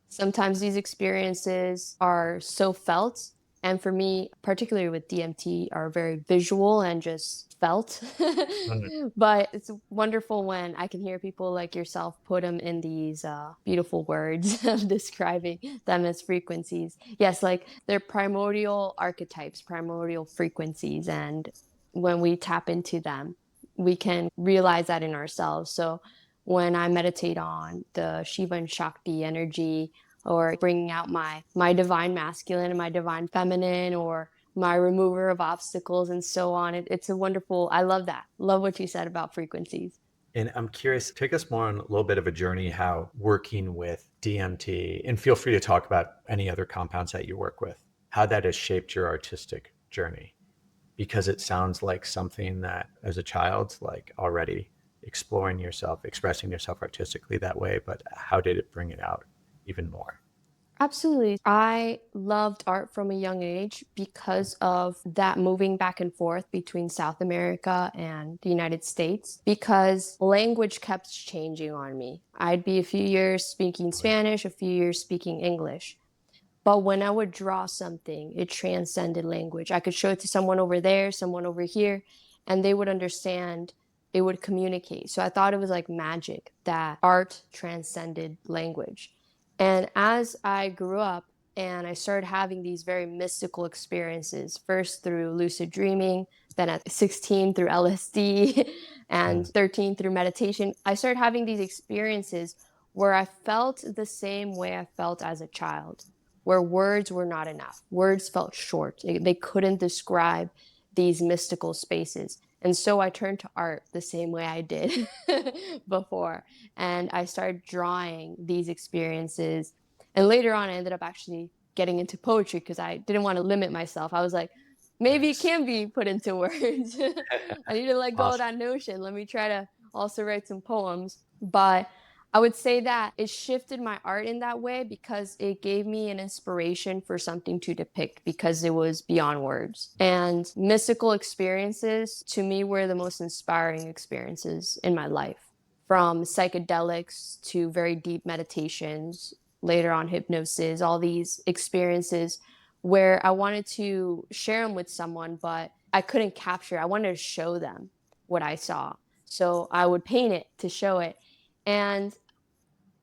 Sometimes these experiences are so felt, and for me, particularly with DMT, are very visual and just felt. Mm. But it's wonderful when I can hear people like yourself put them in these beautiful words of describing them as frequencies. Yes, like they're primordial archetypes, primordial frequencies, and when we tap into them, we can realize that in ourselves. So when I meditate on the Shiva and Shakti energy, or bringing out my divine masculine and my divine feminine, or my remover of obstacles and so on. It's a wonderful, I love that. Love what you said about frequencies. And I'm curious, take us more on a little bit of a journey how working with DMT, and feel free to talk about any other compounds that you work with, how that has shaped your artistic journey. Because it sounds like something that as a child, like already exploring yourself, expressing yourself artistically that way, but how did it bring it out even more? Absolutely. I loved art from a young age because of that moving back and forth between South America and the United States, because language kept changing on me. I'd be a few years speaking Spanish, a few years speaking English. But when I would draw something, it transcended language. I could show it to someone over there, someone over here, and they would understand, it would communicate. So I thought it was like magic that art transcended language. And as I grew up and I started having these very mystical experiences, first through lucid dreaming, then at 16 through LSD, and Mm. 13 through meditation, I started having these experiences where I felt the same way I felt as a child, where words were not enough. Words felt short. They couldn't describe these mystical spaces. And so I turned to art the same way I did before. And I started drawing these experiences. And later on, I ended up actually getting into poetry because I didn't want to limit myself. I was like, maybe it Nice. can be put into words. I need to let go of Awesome. that notion. Let me try to also write some poems. But I would say that it shifted my art in that way because it gave me an inspiration for something to depict because it was beyond words. And mystical experiences to me were the most inspiring experiences in my life. From psychedelics to very deep meditations, later on hypnosis, all these experiences where I wanted to share them with someone, but I couldn't capture. I wanted to show them what I saw. So I would paint it to show it. And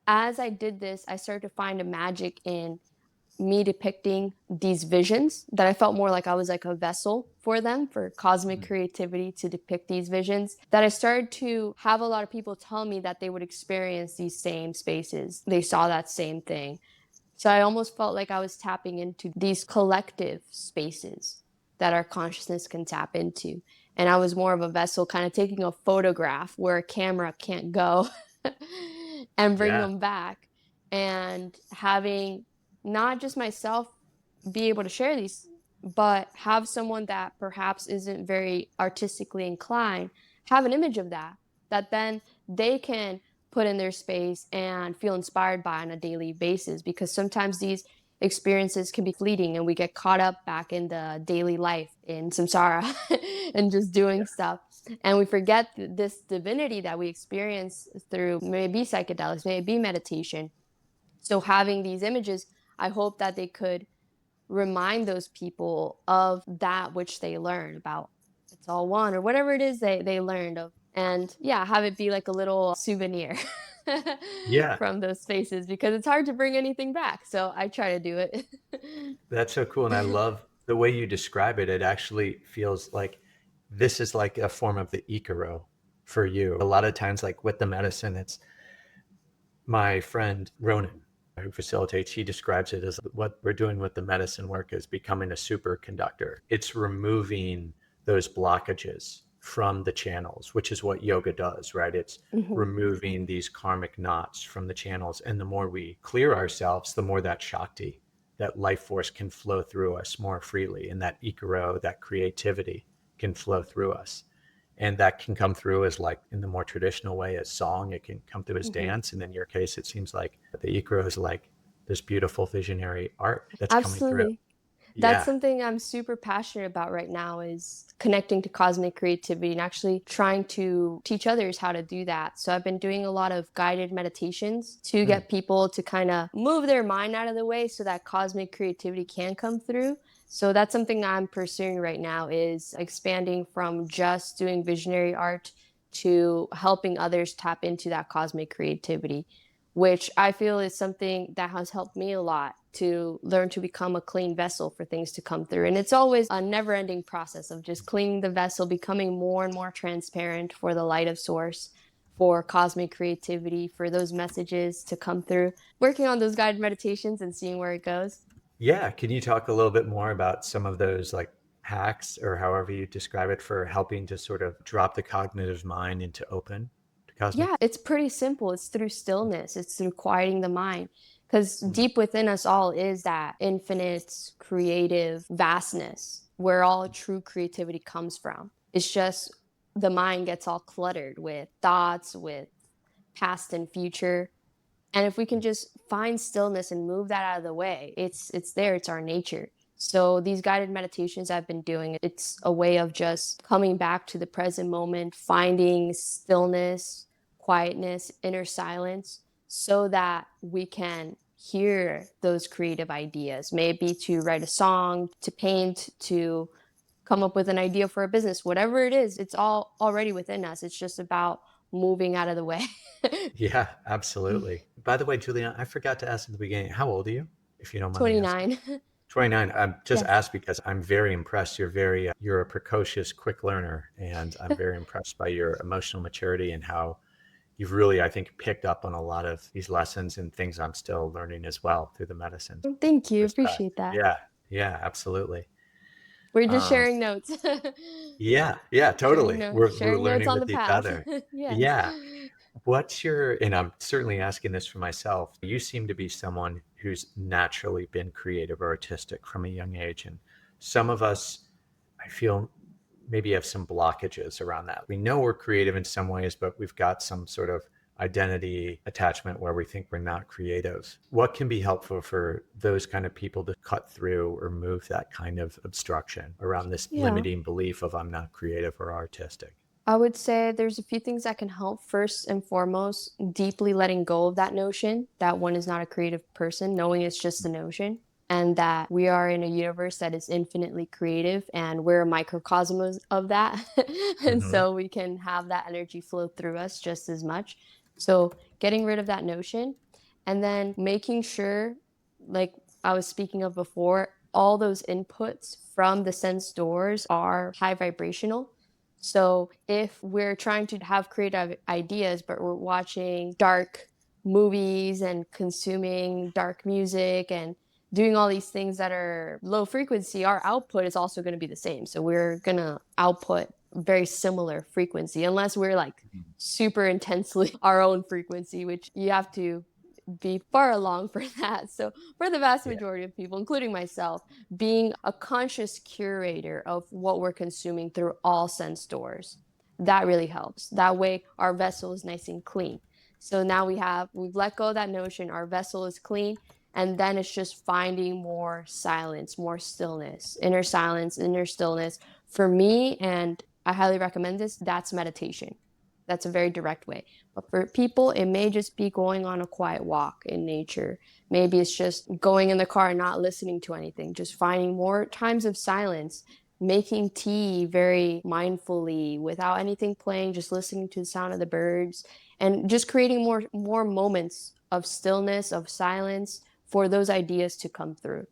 as I did this, I started to find a magic in me depicting these visions that I felt more like I was like a vessel for them, for cosmic Mm. creativity to depict these visions. That I started to have a lot of people tell me that they would experience these same spaces. They saw that same thing. So I almost felt like I was tapping into these collective spaces that our consciousness can tap into. And I was more of a vessel, kind of taking a photograph where a camera can't go and bring Yeah. them back, and having not just myself be able to share these, but have someone that perhaps isn't very artistically inclined have an image of that, that then they can put in their space and feel inspired by on a daily basis, because sometimes these experiences can be fleeting and we get caught up back in the daily life in samsara and just doing stuff, and we forget this divinity that we experience through maybe psychedelics, maybe meditation. So having these images, I hope that they could remind those people of that which they learn about, it's all one, or whatever it is they learned of, and yeah, have it be like a little souvenir. Yeah, from those spaces because it's hard to bring anything back. So I try to do it. that's so cool. And I love the way you describe it. It actually feels like this is like a form of the Ikaro for you. A lot of times, like with the medicine, it's my friend Ronan, who facilitates, he describes it as what we're doing with the medicine work is becoming a superconductor. It's removing those blockages from the channels, which is what yoga does, right? It's Mhm. removing these karmic knots from the channels. And the more we clear ourselves, the more that Shakti, that life force can flow through us more freely. And that Ikaro, that creativity can flow through us. And that can come through as like in the more traditional way as song. It can come through as Mhm. dance. And in your case, it seems like the Ikaro is like this beautiful visionary art that's coming through. Absolutely. That's Yeah. something I'm super passionate about right now is connecting to cosmic creativity and actually trying to teach others how to do that. So I've been doing a lot of guided meditations to Mm. get people to kind of move their mind out of the way so that cosmic creativity can come through. So that's something I'm pursuing right now is expanding from just doing visionary art to helping others tap into that cosmic creativity, which I feel is something that has helped me a lot to learn to become a clean vessel for things to come through. And it's always a never ending process of just cleaning the vessel, becoming more and more transparent for the light of source, for cosmic creativity, for those messages to come through, working on those guided meditations and seeing where it goes. Yeah. Can you talk a little bit more about some of those like hacks or however you describe it for helping to sort of drop the cognitive mind into open to cosmic? Yeah, it's pretty simple. It's through stillness, it's through quieting the mind. Because Mm. deep within us all is that infinite creative vastness where all true creativity comes from. It's just the mind gets all cluttered with thoughts, with past and future. And if we can just find stillness and move that out of the way, it's there, it's our nature. So these guided meditations I've been doing, it's a way of just coming back to the present moment, finding stillness, quietness, inner silence so that we can hear those creative ideas, maybe to write a song, to paint, to come up with an idea for a business, whatever it is, it's all already within us. It's just about moving out of the way. Yeah, absolutely. By the way, Juliana, I forgot to ask at the beginning, how old are you, if you don't mind me asking? 29. 29. I'm just Yes. asked because I'm very impressed. You're a precocious, quick learner, and I'm very impressed by your emotional maturity and how you've really, I think, picked up on a lot of these lessons and things I'm still learning as well through the medicine. Thank you. Respect. Appreciate that. Yeah, yeah, absolutely. We're just Um, sharing notes. yeah, yeah, sharing totally. notes, We're sharing notes learning on the with each path. other. Yes. Yeah. What's your, and I'm certainly asking this for myself, you seem to be someone who's naturally been creative or artistic from a young age. And some of us, I feel, maybe have some blockages around that. We know we're creative in some ways, but we've got some sort of identity attachment where we think we're not creative. What can be helpful for those kind of people to cut through or move that kind of obstruction around this Yeah. limiting belief of I'm not creative or artistic? I would say there's a few things that can help. First and foremost, deeply letting go of that notion that one is not a creative person, knowing it's just a notion, and that we are in a universe that is infinitely creative and we're a microcosm of that. And Hmm. so we can have that energy flow through us just as much. So getting rid of that notion and then making sure, like I was speaking of before, all those inputs from the sense doors are high vibrational. So if we're trying to have creative ideas, but we're watching dark movies and consuming dark music and doing all these things that are low frequency, our output is also going to be the same. So we're going to output very similar frequency unless we're like super intensely our own frequency, which you have to be far along for that. So for the vast Yeah. majority of people, including myself, being a conscious curator of what we're consuming through all sense doors. That really helps. That way, our vessel is nice and clean. So now we've let go of that notion, our vessel is clean, and then it's just finding more silence, more stillness, inner silence, inner stillness. For me, and I highly recommend this, that's meditation. That's a very direct way. But for people, it may just be going on a quiet walk in nature. Maybe it's just going in the car and not listening to anything, just finding more times of silence making tea very mindfully without anything playing, just listening to the sound of the birds and just creating more moments of stillness, of silence for those ideas to come through.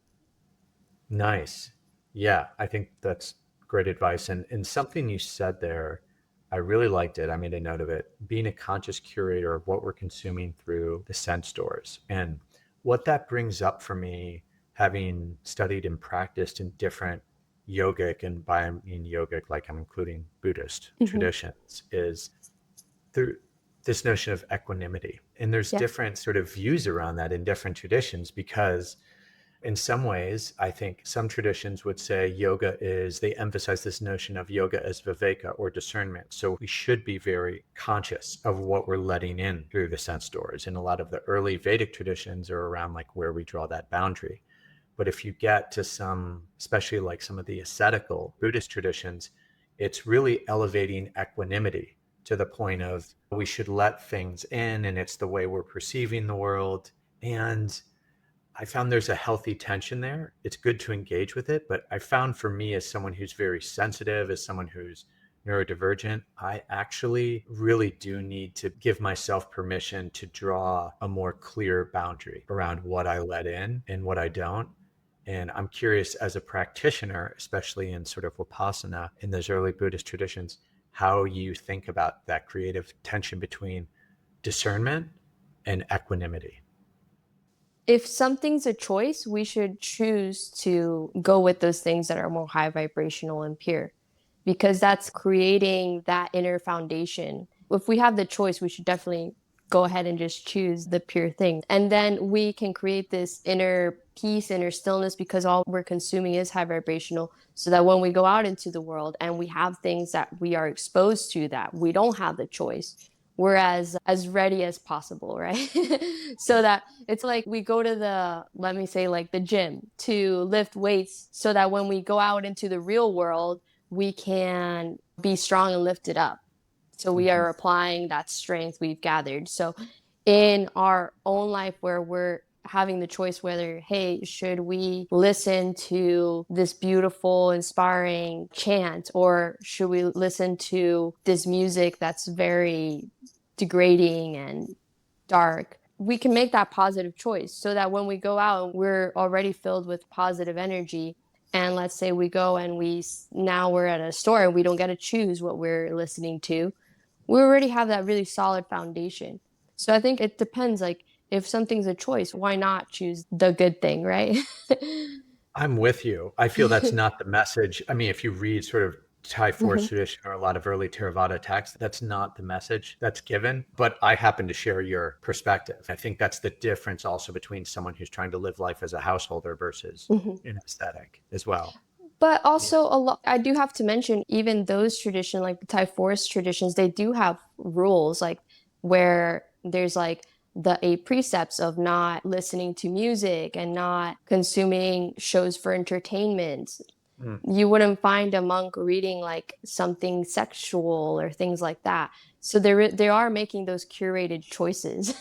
Nice. Yeah, I think that's great advice. And something you said there, I really liked it. I made a note of it. Being a conscious curator of what we're consuming through the sense doors. And what that brings up for me, having studied and practiced in different yogic, and by I mean yogic, like I'm including Buddhist Hmm. traditions, is through this notion of equanimity. And there's Yeah. different sort of views around that in different traditions, because in some ways, I think some traditions would say they emphasize this notion of yoga as viveka or discernment. So we should be very conscious of what we're letting in through the sense doors. And a lot of the early Vedic traditions are around like where we draw that boundary. But if you get to some, especially like some of the ascetical Buddhist traditions, it's really elevating equanimity to the point of we should let things in, and it's the way we're perceiving the world. And I found there's a healthy tension there. It's good to engage with it, but I found for me, as someone who's very sensitive, as someone who's neurodivergent, I actually really do need to give myself permission to draw a more clear boundary around what I let in and what I don't. And I'm curious, as a practitioner, especially in sort of Vipassana in those early Buddhist traditions, how you think about that creative tension between discernment and equanimity. If something's a choice, we should choose to go with those things that are more high vibrational and pure, because that's creating that inner foundation. If we have the choice, we should definitely go ahead and just choose the pure thing. And then we can create this inner peace, inner stillness, because all we're consuming is high vibrational. So that when we go out into the world and we have things that we are exposed to that we don't have the choice, we're as ready as possible, right? So that it's like we go to the, let me say, like the gym to lift weights so that when we go out into the real world, we can be strong and lift it up. So we Mhm. are applying that strength we've gathered. So in our own life where we're having the choice whether, hey, should we listen to this beautiful, inspiring chant, or should we listen to this music that's very degrading and dark, we can make that positive choice so that when we go out, we're already filled with positive energy. And let's say we go and now we're at a store and we don't get to choose what we're listening to. We already have that really solid foundation. So I think it depends. Like if something's a choice, why not choose the good thing, right? I'm with you. I feel that's not the message. I mean, if you read sort of Thai Mhm. forest tradition or a lot of early Theravada texts, that's not the message that's given. But I happen to share your perspective. I think that's the difference also between someone who's trying to live life as a householder versus Mhm. an aesthetic as well. But Yeah. also a lot, I do have to mention, even those traditions, like the Thai forest traditions, they do have rules, like where there's like the eight precepts of not listening to music and not consuming shows for entertainment. Mm. You wouldn't find a monk reading like something sexual or things like that. So they are making those curated choices.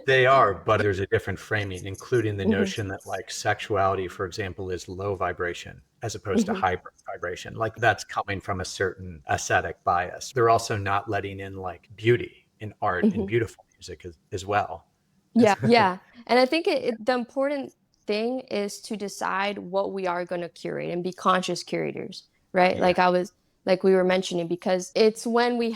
They are, but there's a different framing, including the Mhm, notion that like sexuality, for example, is low vibration as opposed to mhm. high vibration. Like that's coming from a certain ascetic bias. They're also not letting in like beauty in art and Mhm. beautiful music as well. Yeah, yeah. And I think the important thing is to decide what we are going to curate and be conscious curators, right? Yeah. Like we were mentioning, because it's when we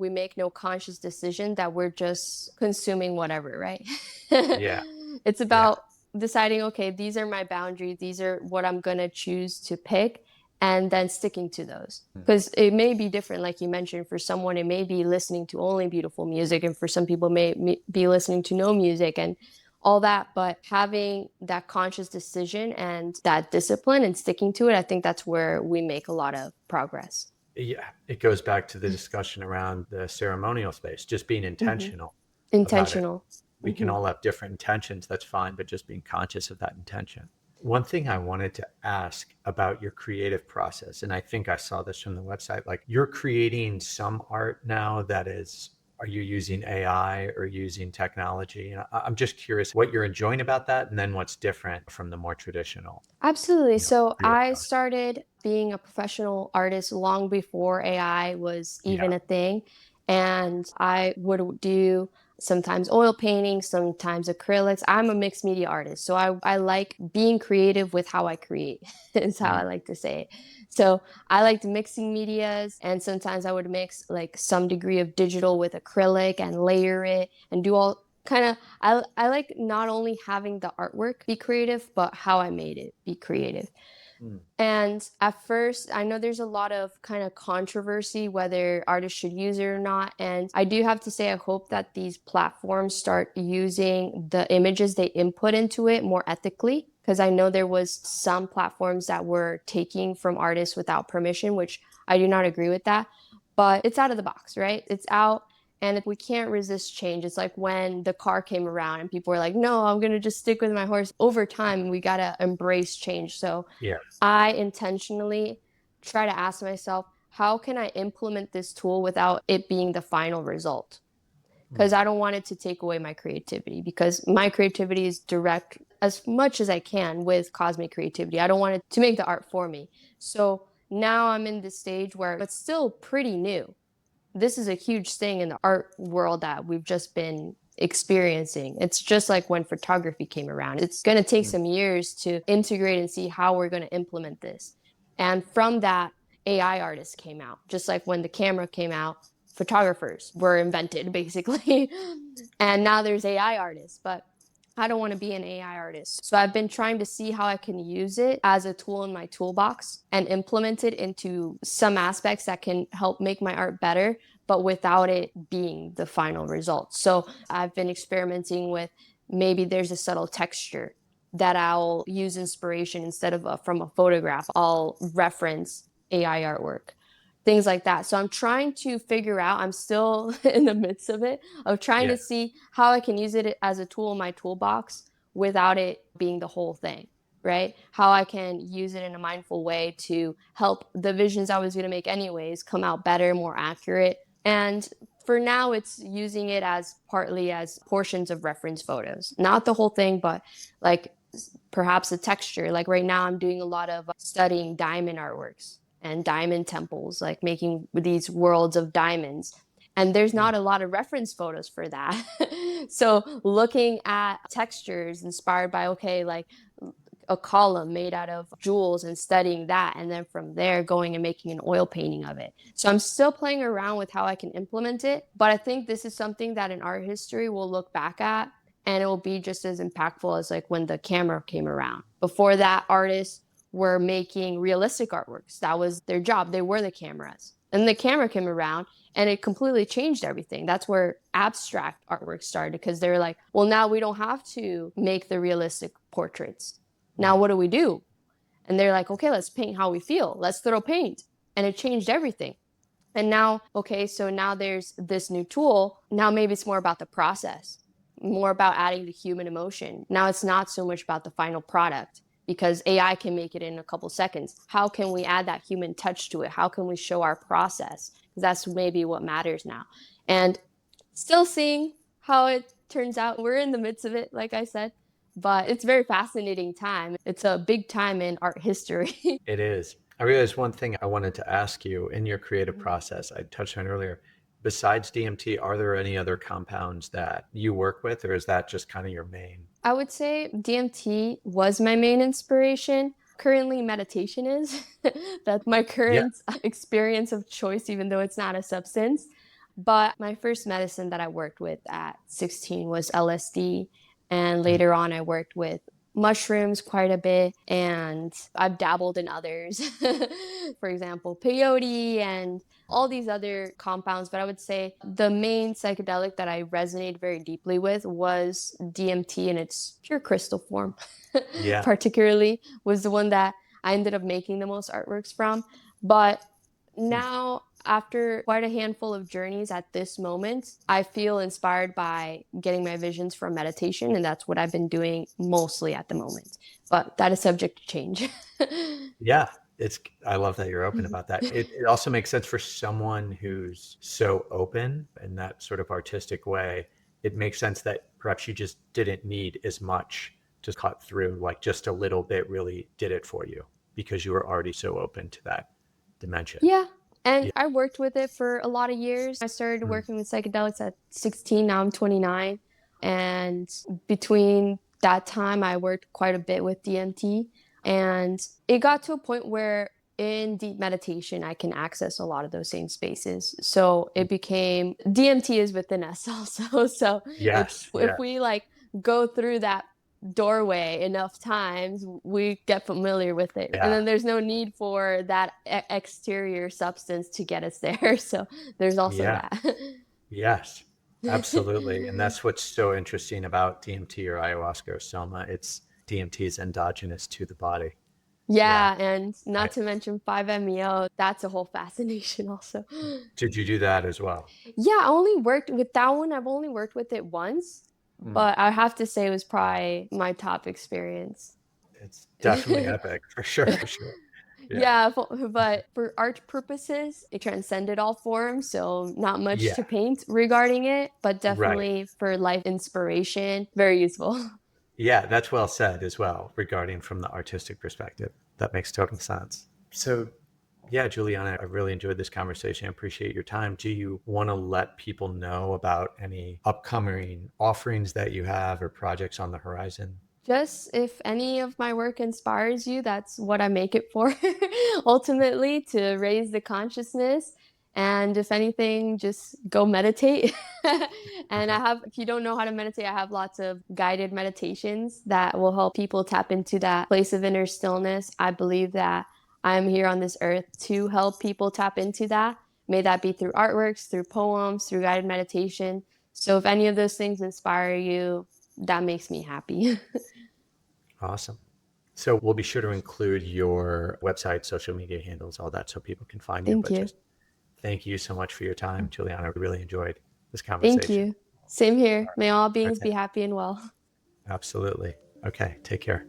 make no conscious decision that we're just consuming whatever, right? Yeah. It's Yeah. about deciding, okay, these are my boundaries, these are what I'm going to choose to pick, and then sticking to those. Because it may be different, like you mentioned, for someone, it may be listening to only beautiful music, and for some people, be listening to no music and all that. But having that conscious decision and that discipline and sticking to it, I think that's where we make a lot of progress. Yeah. It goes back to the discussion around the ceremonial space, just being Hmm. intentional about it. Intentional. We can Hmm. all have different intentions, that's fine, but just being conscious of that intention. One thing I wanted to ask about your creative process, and I think I saw this from the website, like you're creating some art now that is Are you using AI or using technology? And I'm just curious what you're enjoying about that, and then what's different from the more traditional, Absolutely. So creative I process. started being a professional artist long before AI was Yeah. even a thing. And I would do sometimes oil painting, sometimes acrylics. I'm a mixed media artist. So I like being creative with how I create, is how I Mm. like to say it. So I liked mixing medias, and sometimes I would mix like some degree of digital with acrylic and layer it and do all kind of I like not only having the artwork be creative, but how I made it be creative. Mm. And at first, I know there's a lot of kind of controversy whether artists should use it or not. And I do have to say, I hope that these platforms start using the images they input into it more ethically. Because I know there was some platforms that were taking from artists without permission, which I do not agree with that. But it's out of the box, right? It's out. And if we can't resist change, it's like when the car came around and people were like, no, I'm going to just stick with my horse. Over time, we got to embrace change. So Yes. I intentionally try to ask myself, how can I implement this tool without it being the final result? Because Mm. I don't want it to take away my creativity, because my creativity is direct as much as I can with cosmic creativity. I don't want it to make the art for me. So now I'm in this stage where it's still pretty new. This is a huge thing in the art world that we've just been experiencing. It's just like when photography came around. It's going to take Mm. some years to integrate and see how we're going to implement this. And from that, AI artists came out. Just like when the camera came out, photographers were invented basically. And now there's AI artists, but I don't want to be an AI artist. So I've been trying to see how I can use it as a tool in my toolbox and implement it into some aspects that can help make my art better, but without it being the final result. So I've been experimenting with, maybe there's a subtle texture that I'll use inspiration instead of from a photograph. I'll reference AI artwork, things like that. So I'm trying to figure out, I'm still in the midst of it, of trying Yeah. to see how I can use it as a tool in my toolbox without it being the whole thing, right? How I can use it in a mindful way to help the visions I was going to make anyways come out better, more accurate. And for now, it's using it as partly as portions of reference photos, not the whole thing, but like perhaps a texture. Like right now, I'm doing a lot of studying diamond artworks and diamond temples, like making these worlds of diamonds. And there's Mm. not a lot of reference photos for that. So looking at textures inspired by, okay, like a column made out of jewels and studying that. And then from there, going and making an oil painting of it. So I'm still playing around with how I can implement it. But I think this is something that in art history we'll look back at, and it will be just as impactful as like when the camera came around. Before that, artists were making realistic artworks. That was their job. They were the cameras. And the camera came around and it completely changed everything. That's where abstract artwork started, because they were like, well, now we don't have to make the realistic portraits. Now Mm. what do we do? And they're like, okay, let's paint how we feel. Let's throw paint. And it changed everything. And now, okay, so now there's this new tool. Now maybe it's more about the process, more about adding the human emotion. Now it's not so much about the final product, because AI can make it in a couple seconds. How can we add that human touch to it? How can we show our process? Because that's maybe what matters now. And still seeing how it turns out. We're in the midst of it, like I said, but it's a very fascinating time. It's a big time in art history. It is. I realized one thing I wanted to ask you in your creative process, I touched on earlier. Besides DMT, are there any other compounds that you work with, or is that just kind of your main? I would say DMT was my main inspiration. Currently, meditation is. That's my Yeah. current experience of choice, even though it's not a substance. But my first medicine that I worked with at 16 was LSD. And Mm. later on, I worked with mushrooms quite a bit. And I've dabbled in others. For example, peyote and all these other compounds. But I would say the main psychedelic that I resonated very deeply with was DMT in its pure crystal form, Yeah. particularly was the one that I ended up making the most artworks from. But Mm. now, after quite a handful of journeys at this moment, I feel inspired by getting my visions from meditation, and that's what I've been doing mostly at the moment. But that is subject to change. Yeah. I love that you're open about that. It also makes sense for someone who's so open in that sort of artistic way. It makes sense that perhaps you just didn't need as much to cut through, like just a little bit really did it for you because you were already so open to that dimension. Yeah. And Yeah. I worked with it for a lot of years. I started Mm. working with psychedelics at 16. Now I'm 29. And between that time, I worked quite a bit with DMT. And it got to a point where in deep meditation, I can access a lot of those same spaces. So it became DMT is within us also. So Yes. if Yeah. we like go through that doorway enough times, we get familiar with it. And Yeah. then there's no need for that exterior substance to get us there. So there's also Yeah. that. Yes. Absolutely. And that's what's so interesting about DMT or ayahuasca or soma. It's DMT is endogenous to the body. Yeah. Yeah, and not to mention 5-MeO, that's a whole fascination also. Did you do that as well? Yeah, I only worked with that one. I've only worked with it once, Mm. but I have to say it was probably my top experience. It's definitely epic for sure. For sure. Yeah. Yeah, but for art purposes, it transcended all forms, so not much Yeah. to paint regarding it, but Right. definitely for life inspiration, very useful. Yeah, that's well said as well regarding from the artistic perspective. That makes total sense. So, yeah, Juliana, I really enjoyed this conversation. I appreciate your time. Do you want to let people know about any upcoming offerings that you have or projects on the horizon? Just if any of my work inspires you, that's what I make it for, ultimately, to raise the consciousness. And if anything, just go meditate. And if you don't know how to meditate, I have lots of guided meditations that will help people tap into that place of inner stillness. I believe that I'm here on this earth to help people tap into that. May that be through artworks, through poems, through guided meditation. So if any of those things inspire you, that makes me happy. Awesome. So we'll be sure to include your website, social media handles, all that so people can find you. Thank But you. just thank you so much for your time, Juliana. I really enjoyed this Thank conversation. you. Same here. May all beings Okay. be happy and well. Absolutely. Okay. Take care.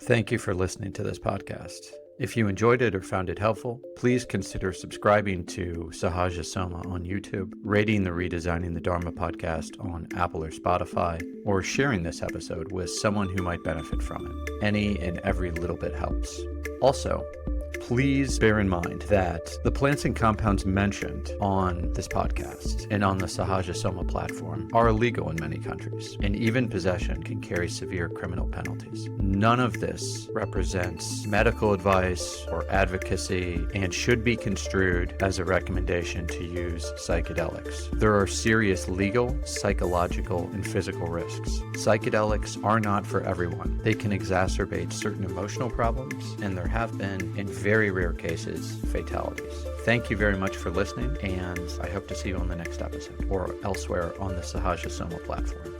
Thank you for listening to this podcast. If you enjoyed it or found it helpful, please consider subscribing to Sahaja Soma on YouTube, rating the Redesigning the Dharma podcast on Apple or Spotify, or sharing this episode with someone who might benefit from it. Any and every little bit helps. Also, please bear in mind that the plants and compounds mentioned on this podcast and on the Sahaja Soma platform are illegal in many countries, and even possession can carry severe criminal penalties. None of this represents medical advice or advocacy and should be construed as a recommendation to use psychedelics. There are serious legal, psychological, and physical risks. Psychedelics are not for everyone. They can exacerbate certain emotional problems, and there have been, in very rare cases, fatalities. Thank you very much for listening, and I hope to see you on the next episode or elsewhere on the Sahaja Soma platform.